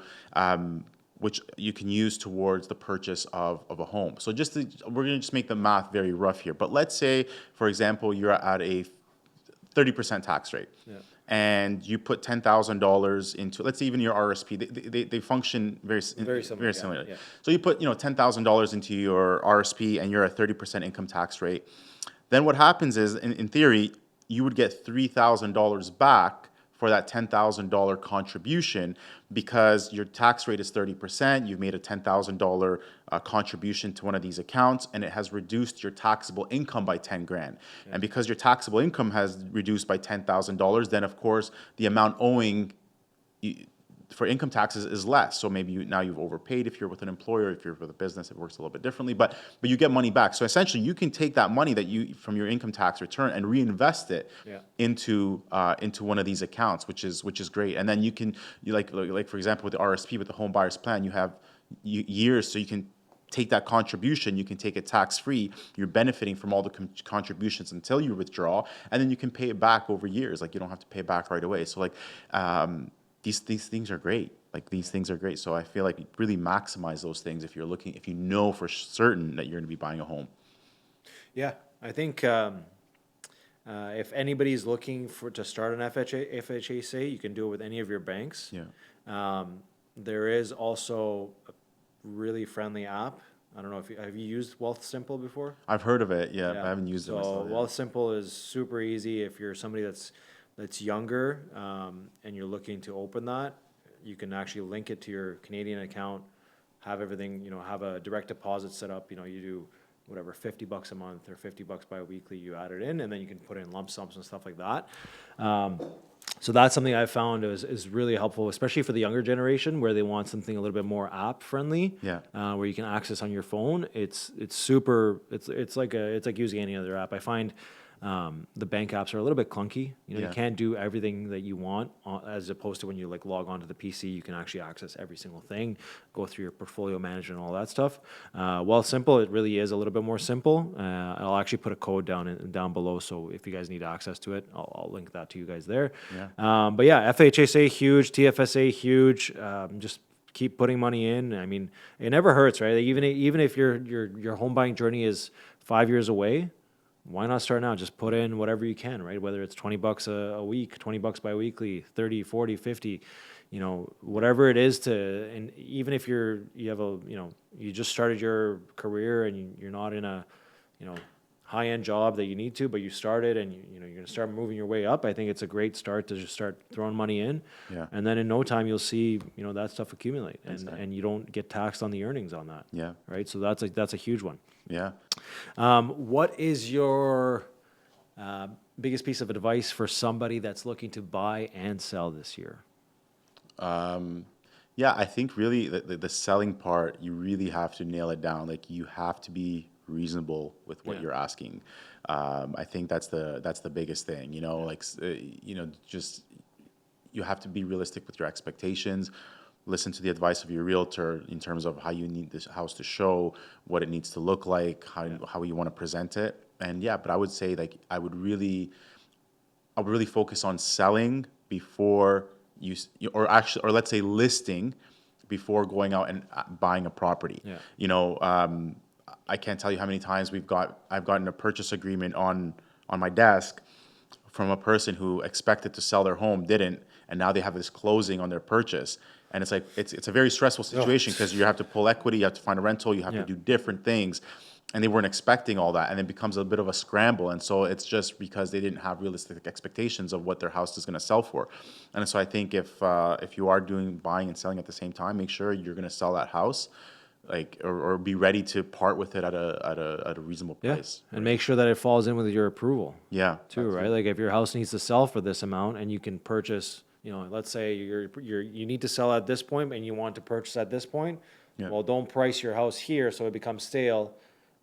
which you can use towards the purchase of a home. So we're gonna just make the math very rough here. But let's say, for example, you're at a 30% tax rate. Yeah. And you put $10,000 into, let's say even your RSP, they function very similar. Yeah. So you put $10,000 into your RSP, and you're at 30% income tax rate. Then what happens is, in theory, you would get $3,000 back for that $10,000 contribution, because your tax rate is 30%. You've made a $10,000 contribution to one of these accounts, and it has reduced your taxable income by 10 grand. Yeah. And because your taxable income has reduced by $10,000, then of course the amount owing for income taxes is less. So maybe now you've overpaid if you're with an employer. If you're with a business, it works a little bit differently, but you get money back. So essentially, you can take that money that you from your income tax return and reinvest it into one of these accounts, which is great. And then like for example with the RSP, with the home buyers plan, you have years, so you can take that contribution, you can take it tax-free. You're benefiting from all the contributions until you withdraw, and then you can pay it back over years. Like you don't have to pay it back right away. So like these things are great. Like these things are great. So I feel like you really maximize those things if you know for certain that you're going to be buying a home. Yeah, I think if anybody's looking to start an FHSA, you can do it with any of your banks. Yeah. There is also a really friendly app. I don't know have you used Wealthsimple before? I've heard of it. Yeah, I haven't used it myself. So Wealthsimple is super easy. If you're somebody that's younger and you're looking to open that, you can actually link it to your Canadian account, have everything, have a direct deposit set up. You do whatever, $50 a month or $50 bi-weekly, you add it in, and then you can put in lump sums and stuff like that. So that's something I've found is really helpful, especially for the younger generation where they want something a little bit more app friendly. Yeah. Where you can access on your phone. It's like using any other app. I find the bank apps are a little bit clunky. You can't do everything that you want, as opposed to when you log onto the PC, you can actually access every single thing, go through your portfolio management and all that stuff. Wealthsimple, it really is a little bit more simple. I'll actually put a code down below, so if you guys need access to it, I'll link that to you guys there. Yeah. But yeah, FHSA huge, TFSA huge. Just keep putting money in. I mean, it never hurts, right? Even if your home buying journey is 5 years away, why not start now? Just put in whatever you can, right? Whether it's $20 a week, $20 bi-weekly, 30, 40, 50, whatever it is and even if you just started your career and you're not in a, high-end job that you need to, but you started and you're going to start moving your way up. I think it's a great start to just start throwing money in. Yeah. And then in no time you'll see, that stuff accumulate and you don't get taxed on the earnings on that. Yeah. Right. So that's a huge one. Yeah. What is your biggest piece of advice for somebody that's looking to buy and sell this year? Yeah, I think really the selling part, you really have to nail it down. Like you have to be reasonable with what Yeah. you're asking. I think that's the biggest thing. You know, like just you have to be realistic with your expectations. Listen to the advice of your realtor in terms of how you need this house to show, what it needs to look like, how you want to present it. And yeah, but I would say like I would really focus on selling before or actually, or let's say listing before going out and buying a property. Yeah. You know, I can't tell you how many times I've gotten a purchase agreement on my desk from a person who expected to sell their home, didn't, and now they have this closing on their purchase. And it's like it's a very stressful situation because you have to pull equity, you have to find a rental, you have Yeah. to do different things, and they weren't expecting all that, and it becomes a bit of a scramble. And so it's just because they didn't have realistic expectations of what their house is going to sell for. And so I think if you are doing buying and selling at the same time, make sure you're going to sell that house, like or be ready to part with it at a reasonable Yeah. price. And make sure that it falls in with your approval. Yeah, Too, right? Like if your house needs to sell for this amount and you can purchase, let's say you need to sell at this point and you want to purchase at this point. Yeah. Well, don't price your house here so it becomes stale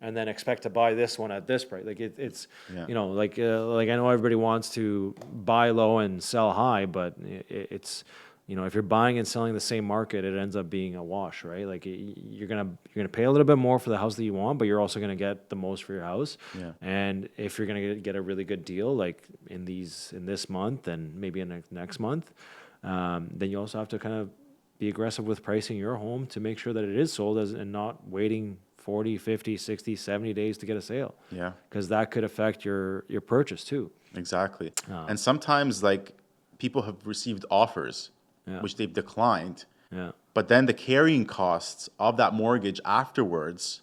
and then expect to buy this one at this price. Like it's, Yeah. like I know everybody wants to buy low and sell high, but it's, if you're buying and selling the same market, it ends up being a wash, right? Like you're gonna pay a little bit more for the house that you want, but you're also gonna get the most for your house. Yeah. And if you're gonna get a really good deal, like in this month and maybe in the next month, then you also have to kind of be aggressive with pricing your home to make sure that it is sold and not waiting 40, 50, 60, 70 days to get a sale. Yeah. Because that could affect your purchase too. Exactly. And sometimes like people have received offers Yeah. which they've declined, Yeah. but then the carrying costs of that mortgage afterwards,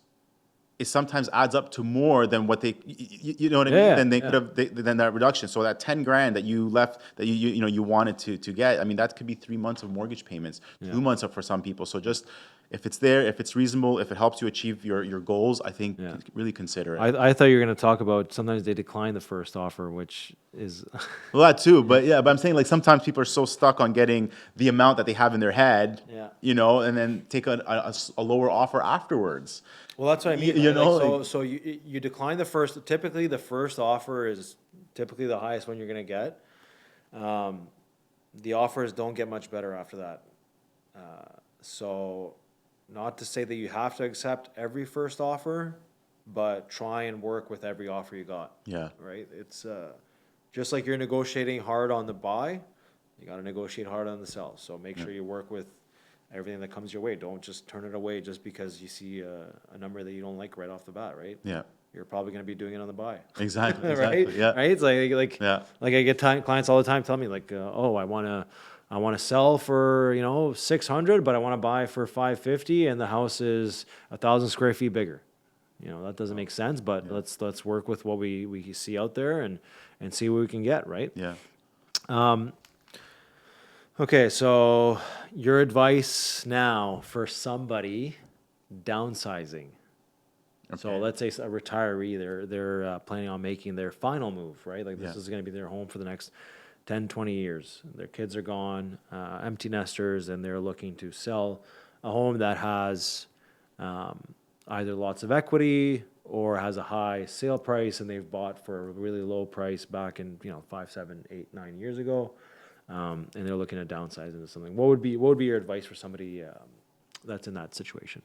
it sometimes adds up to more than what you know what I mean? Yeah, Than they yeah. could have, than that reduction. So that 10 grand that you left, that you wanted to get, I mean, that could be 3 months of mortgage payments, 2 months up for some people. So just, if it's there, if it's reasonable, if it helps you achieve your goals, I think Yeah. really consider it. I thought you were going to talk about sometimes they decline the first offer, which is Well, that too, but I'm saying like sometimes people are so stuck on getting the amount that they have in their head, Yeah. and then take a lower offer afterwards. well, that's what I mean. You right? know, Like, like- so you decline the first. Typically, the first offer is typically the highest one you're going to get. The offers don't get much better after that. So, not to say that you have to accept every first offer, but try and work with every offer you got. Yeah. Right? It's just like you're negotiating hard on the buy, you got to negotiate hard on the sell. So make sure you work with everything that comes your way. Don't just turn it away just because you see a number that you don't like right off the bat, right? Yeah. You're probably going to be doing it on the buy. Exactly. Right? Exactly. Yeah. Right? It's like Yeah. like I get clients all the time tell me like, oh, I want to sell for 600, but I want to buy for 550, and the house is 1,000 square feet bigger. That doesn't make sense, but let's work with what we see out there and see what we can get, right? Yeah. Okay, so your advice now for somebody downsizing. So Okay. let's say a retiree, they're planning on making their final move, right? Like this Yeah. is going to be their home for the next 10, 20 years. Their kids are gone, empty nesters, and they're looking to sell a home that has either lots of equity or has a high sale price, and they've bought for a really low price back in 5, 7, 8, 9 years ago, and they're looking to downsize into something. What would be your advice for somebody that's in that situation?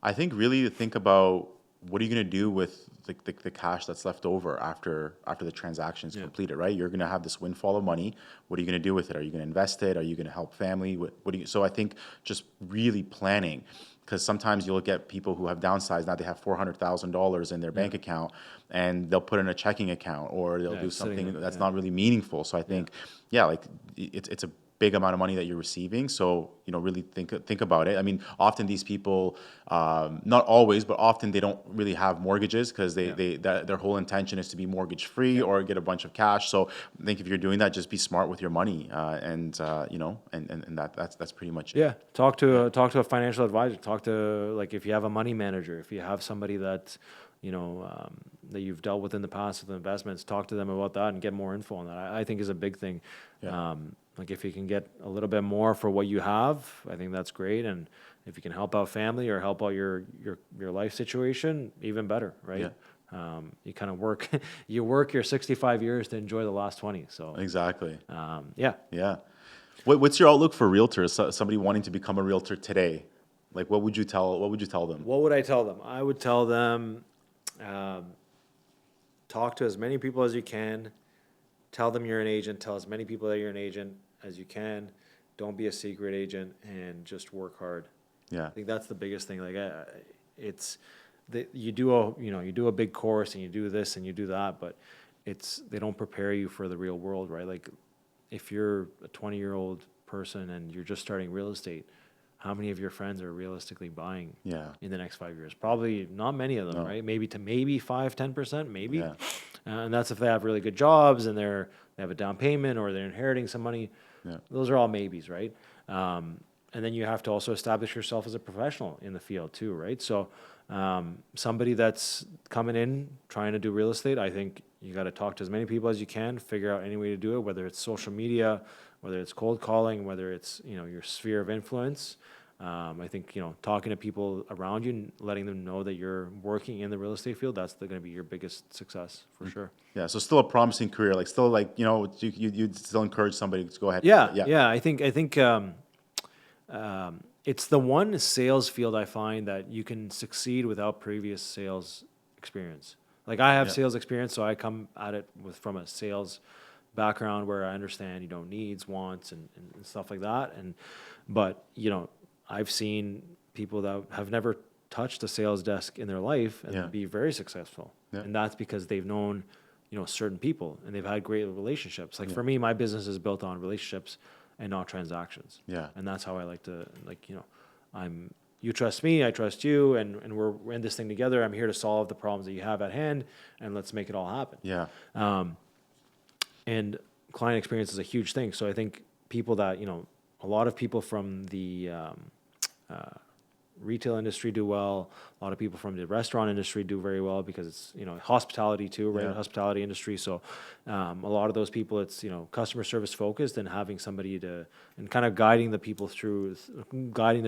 I think really to think about what are you going to do with the cash that's left over after the transaction is completed, right? You're going to have this windfall of money. What are you going to do with it? Are you going to invest it? Are you going to help family? So I think just really planning, because sometimes you'll get people who have downsized. Now they have $400,000 in their bank account, and they'll put in a checking account, or they'll do it's sitting something there, that's not really meaningful. So I think, like it's a big amount of money that you're receiving. So, really think about it. I mean, often these people, not always, but often they don't really have mortgages because their whole intention is to be mortgage free or get a bunch of cash. So I think if you're doing that, just be smart with your money. And that's pretty much it. Yeah, talk to a financial advisor. Talk to, like, if you have a money manager, if you have somebody that that you've dealt with in the past with investments, talk to them about that and get more info on that. I think is a big thing. Yeah. Like if you can get a little bit more for what you have, I think that's great. And if you can help out family or help out your life situation, even better, right? You kind of work, you work your 65 years to enjoy the last 20. So Exactly. yeah. Yeah. What's your outlook for realtors? Somebody wanting to become a realtor today, like what would you tell them? What would I tell them? I would tell them, talk to as many people as you can. Tell them you're an agent. Tell as many people that you're an agent as you can. Don't be a secret agent and just work hard. Yeah. I think that's the biggest thing. Like, it's you do a big course and you do this and you do that, but they don't prepare you for the real world, right? Like, if you're a 20-year-old person and you're just starting real estate, how many of your friends are realistically buying in the next 5 years? Probably not many of them, right? Maybe 5-10%, maybe. Yeah. And that's if they have really good jobs and they have a down payment or they're inheriting some money. Yeah. Those are all maybes, right? And then you have to also establish yourself as a professional in the field too, right? So somebody that's coming in trying to do real estate, I think you got to talk to as many people as you can, figure out any way to do it, whether it's social media, whether it's cold calling, whether it's your sphere of influence. I think talking to people around you and letting them know that you're working in the real estate field, that's going to be your biggest success for sure. Yeah. So still a promising career, like still like you'd still encourage somebody to go ahead. Yeah. I think it's the one sales field I find that you can succeed without previous sales experience. Like I have sales experience, so I come at it from a sales background where I understand needs, wants, and stuff like that. But I've seen people that have never touched a sales desk in their life and be very successful. And that's because they've known, certain people and they've had great relationships. Like for me, my business is built on relationships and not transactions. Yeah. And that's how I like to, you trust me, I trust you, and we're in this thing together. I'm here to solve the problems that you have at hand, and let's make it all happen. Yeah. And client experience is a huge thing. So I think people that, a lot of people from the retail industry do well. A lot of people from the restaurant industry do very well because it's, hospitality too, right? Yeah. Hospitality industry. So a lot of those people, it's, customer service focused and having somebody and kind of guiding their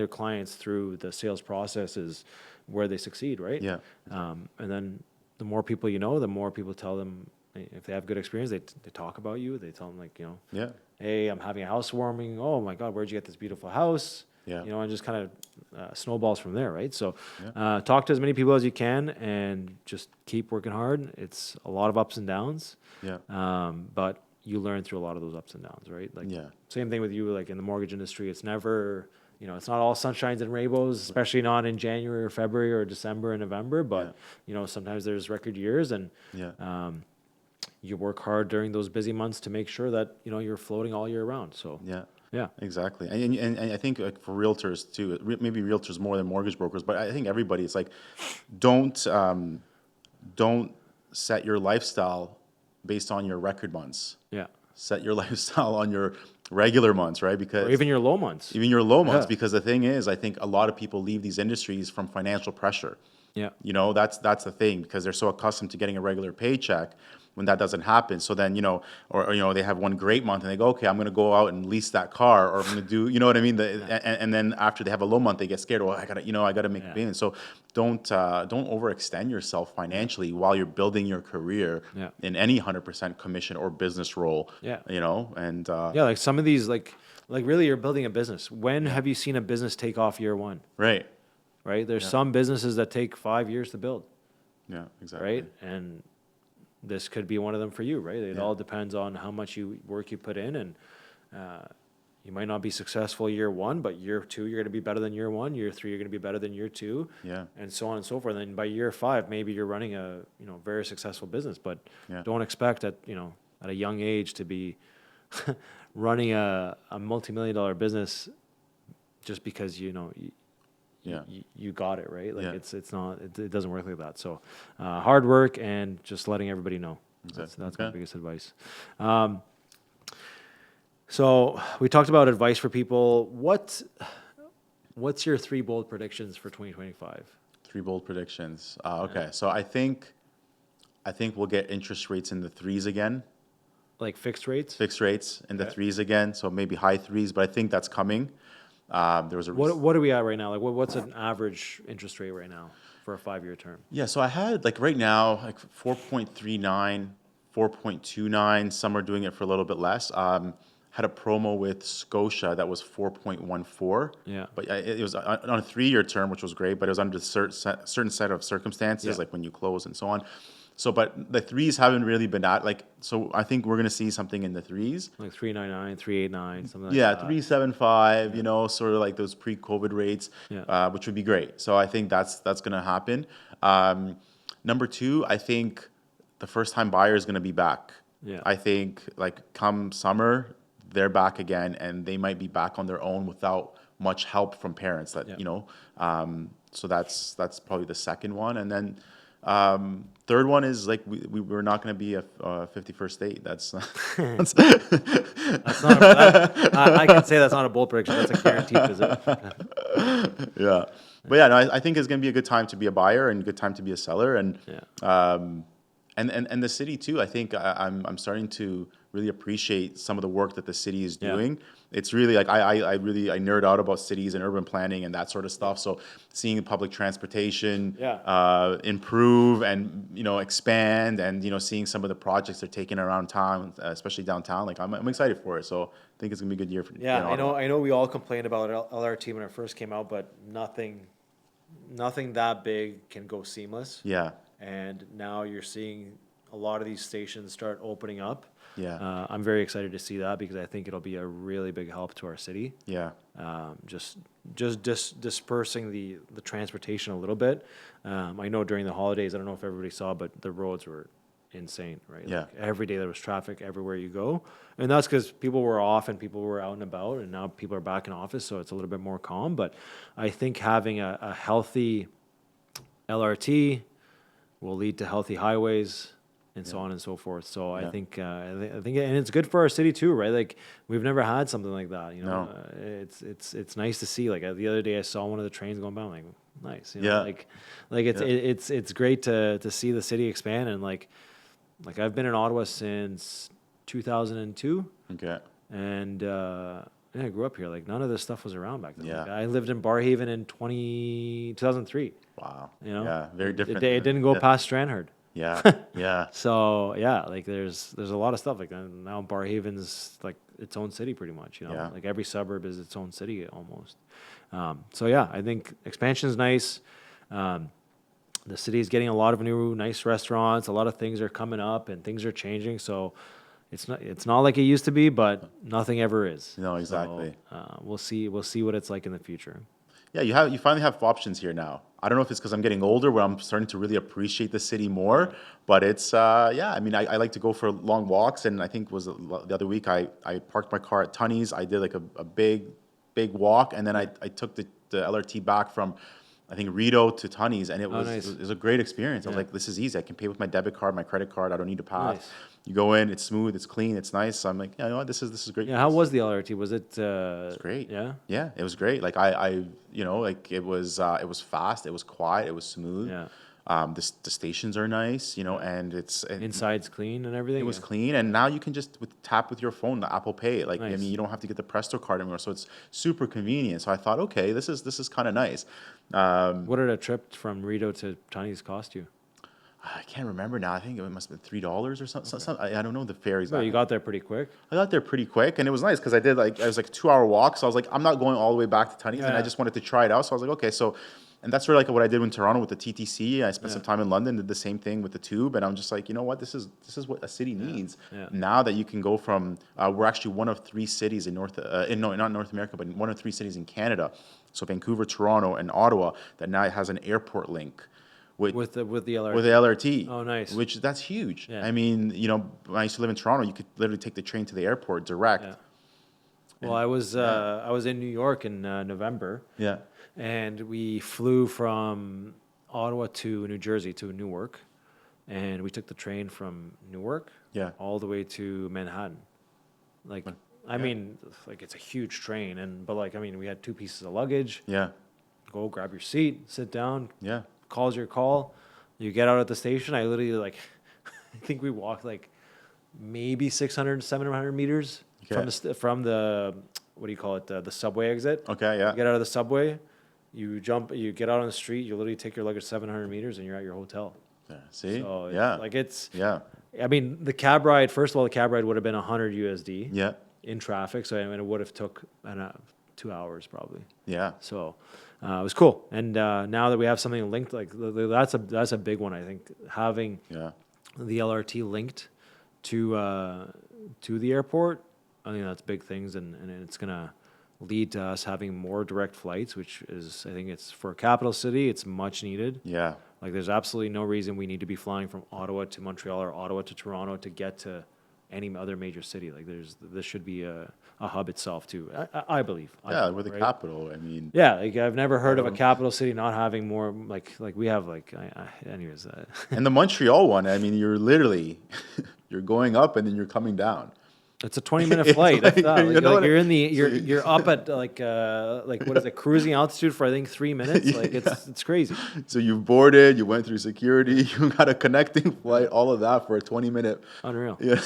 clients through the sales process is where they succeed, right? Yeah. And then the more people the more people tell them, if they have good experience, they talk about you. They tell them hey, I'm having a housewarming. Oh my God, where'd you get this beautiful house? Yeah. And just kind of snowballs from there, right? So talk to as many people as you can and just keep working hard. It's a lot of ups and downs. Yeah. But you learn through a lot of those ups and downs, right? Like same thing with you, like in the mortgage industry, it's never, it's not all sunshines and rainbows, especially not in January or February or December and November, but sometimes there's record years and you work hard during those busy months to make sure that, you're floating all year round. So yeah, exactly. And I think like for realtors too, maybe realtors more than mortgage brokers, but I think everybody, it's like, don't set your lifestyle based on your record months. Yeah. Set your lifestyle on your regular months, right? Because or even your low months. Because the thing is, I think a lot of people leave these industries from financial pressure. Yeah. That's the thing, because they're so accustomed to getting a regular paycheck when that doesn't happen. So then, or they have one great month and they go, okay, I'm going to go out and lease that car, or I'm going to do, you know what I mean? And then after they have a low month, they get scared. Well, I gotta make payments. So don't overextend yourself financially while you're building your career in any 100% commission or business role. Yeah. And like some of these, like really you're building a business. When have you seen a business take off year one? Right. Right. There's some businesses that take 5 years to build. Yeah, exactly. Right. And this could be one of them for you, right? It all depends on how much work you put in, and you might not be successful year one, but year two you're going to be better than year one. Year three you're going to be better than year two, and so on and so forth. And then by year five, maybe you're running a very successful business, but don't expect at a young age to be running a multi-million-dollar business just because you got it, right? Like it's not, it doesn't work like that. So hard work and just letting everybody know. Exactly. That's my biggest advice. So we talked about advice for people. What's your 3 bold predictions for 2025? 3 bold predictions. Okay, so I think we'll get interest rates in the threes again, Like fixed rates? fixed rates in the Okay. threes again. So maybe high threes, but I think that's coming. There was a What are we at right now? Like what's an average interest rate right now for a 5-year term? Yeah, so I had like right now like 4.39, 4.29. Some are doing it for a little bit less. Had a promo with Scotia that was 4.14. Yeah. But it was on a 3-year term, which was great, but it was under certain set of circumstances, Yeah. like when you close and so on. So, but the threes haven't really been at like, so I think we're going to see something in the threes. Like 399, 389, something like Yeah, that. 375, sort of like those pre-COVID rates, Yeah. which would be great. So I think that's going to happen. Number two, I think the first-time buyer is going to be back. Yeah. I think like come summer, they're back again, and they might be back on their own without much help from parents. So that's probably the second one, and then third one is like we're not going to be a 51st date. That's That's not I can say that's not a bold prediction. That's a guaranteed visit. yeah. But yeah, no, I think it's going to be a good time to be a buyer and a good time to be a seller. And Yeah. and the city too. I think I'm starting to really appreciate some of the work that the city is Yeah. doing. It's really like I nerd out about cities and urban planning and that sort of stuff. So seeing public transportation Yeah. improve and expand, and seeing some of the projects they're taking around town, especially downtown. Like I'm excited for it. So I think it's gonna be a good year for Yeah, in I know. Ottawa. I know. We all complained about LRT when it first came out, but nothing that big can go seamless. Yeah, And now you're seeing a lot of these stations start opening up. yeah, I'm very excited to see that because I think it'll be a really big help to our city. yeah, Just dispersing the transportation a little bit. I know during the holidays, I don't know if everybody saw, but the roads were insane, right? Yeah. Like every day there was traffic everywhere you go. And that's because people were off and people were out and about, and now people are back in office, so it's a little bit more calm. But I think having a healthy LRT will lead to healthy highways and so on and so forth. So I Yeah. think, and it's good for our city too, right? Like we've never had something like that, No. it's nice to see. Like the other day I saw one of the trains going by. I'm like, nice, Yeah. like it's great to see the city expand. And like I've been in Ottawa since 2002, Okay. and I grew up here. Like none of this stuff was around back then. Yeah. Like, I lived in Barrhaven in 2003. Wow. You know, Yeah. Very different. It didn't go Yeah. past Strandherd. Yeah. Yeah. So yeah, like there's a lot of stuff like that. Now Barrhaven's like its own city pretty much. Yeah. Like every suburb is its own city almost. So yeah, I think expansion is nice. The city is getting a lot of new nice restaurants. A lot of things are coming up and things are changing. So it's not like it used to be, but nothing ever is. No, exactly. So, we'll see what it's like in the future. Yeah, you finally have options here now. I don't know if it's because I'm getting older, where I'm starting to really appreciate the city more. But it's yeah. I mean, I like to go for long walks, and I think was the other week I parked my car at Tunney's. I did like a big walk, and then I took the LRT back from I think Rideau to Tunney's, and Nice. it was a great experience. I was Yeah. like, this is easy. I can pay with my debit card, my credit card. I don't need to pass. Nice. You go in, it's smooth, it's clean, it's nice. So I'm like, yeah, you know what, this is great. Yeah, how was the LRT? Was it? It's great. Yeah. Yeah, it was great. Like like it was fast, it was quiet, it was smooth. Yeah. The stations are nice, and Inside's clean and everything. it was clean, and now you can just tap with your phone the Apple Pay. Like I Nice. mean, you don't have to get the Presto card anymore, so it's super convenient. So I thought, okay, this is kind of nice. What did a trip from Rideau to Tunney's cost you? I can't remember now. I think it must have been $3 or something. I don't know the fares. Well, you got there pretty quick. I got there pretty quick, and it was nice because it was like a 2-hour walk. So I was like, I'm not going all the way back to Tunney's, and I Yeah. just wanted to try it out. So I was like, okay, so, and that's sort of like what I did in Toronto with the TTC. I spent some time in London, did the same thing with the Tube, and I'm just like, you know what, this is what a city needs. Yeah. Now that you can go from, we're actually one of 3 cities in not North America, but one of 3 cities in Canada. So Vancouver, Toronto, and Ottawa that now has an airport link. With the LRT. With the LRT. Oh, nice. Which that's huge. Yeah. I mean, when I used to live in Toronto, you could literally take the train to the airport direct. Yeah. Well, I was in New York in November, Yeah. and we flew from Ottawa to New Jersey to Newark, and we took the train from Newark Yeah. all the way to Manhattan. Like, I mean, like it's a huge train, but like I mean, we had 2 pieces of luggage. Yeah. Go grab your seat, sit down, Yeah. calls your call. You get out at the station. I literally like, I think we walked like maybe 600, 700 meters Okay. from the what do you call it? The subway exit. Okay, yeah. You get out of the subway, you get out on the street. You literally take your luggage 700 meters, and you're at your hotel. Yeah. See? So Yeah. it's. Yeah. I mean, the cab ride. First of all, the cab ride would have been 100 USD. Yeah. In traffic, so I mean, it would have took 2 hours probably. Yeah. So it was cool, and now that we have something linked, like that's a big one. I think having Yeah. the LRT linked to the airport, I think that's big things, and it's gonna lead to us having more direct flights, which is I think it's for a capital city, it's much needed. Yeah. Like there's absolutely no reason we need to be flying from Ottawa to Montreal or Ottawa to Toronto to get to any other major city. Like this should be a hub itself too. I believe. Yeah, we're the right? capital. I mean, Yeah, like I've never heard of a capital city not having more like we have like anyways. and the Montreal one, I mean, you're literally you're going up and then you're coming down. It's a 20-minute It's flight. like, If that. you Like, know like what I- you're in the you're up at like what is it, cruising altitude for I think 3 minutes. Like it's crazy. So you boarded, you went through security, you got a connecting flight, all of that for a 20-minute. Unreal. Yeah,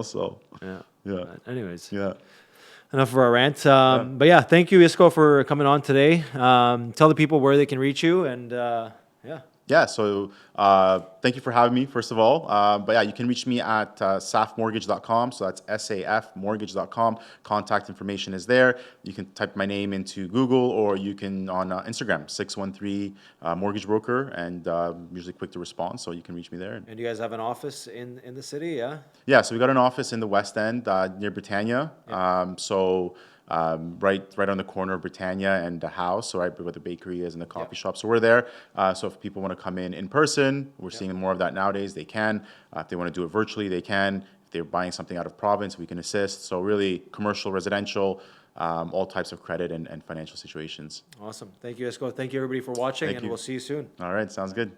so Yeah. yeah, But anyways. yeah. Enough of our rant. But yeah, thank you, Isko, for coming on today. Tell the people where they can reach you, and yeah. Yeah, so thank you for having me, first of all. But yeah, you can reach me at safmortgage.com. So that's SAFmortgage.com. Contact information is there. You can type my name into Google, or you can on Instagram, 613 Mortgage Broker, and usually quick to respond. So you can reach me there. And you guys have an office in the city, yeah? Yeah, so we got an office in the West End near Britannia. Right on the corner of Britannia and the house, so right where the bakery is and the coffee shop. So we're there. So if people want to come in person, we're seeing more of that nowadays. They can. If they want to do it virtually, they can. If they're buying something out of province, we can assist. So really, commercial, residential, all types of credit and financial situations. Awesome. Thank you, Isko. Thank you, everybody, for watching, Thank and you. we'll see you soon. All right, sounds good.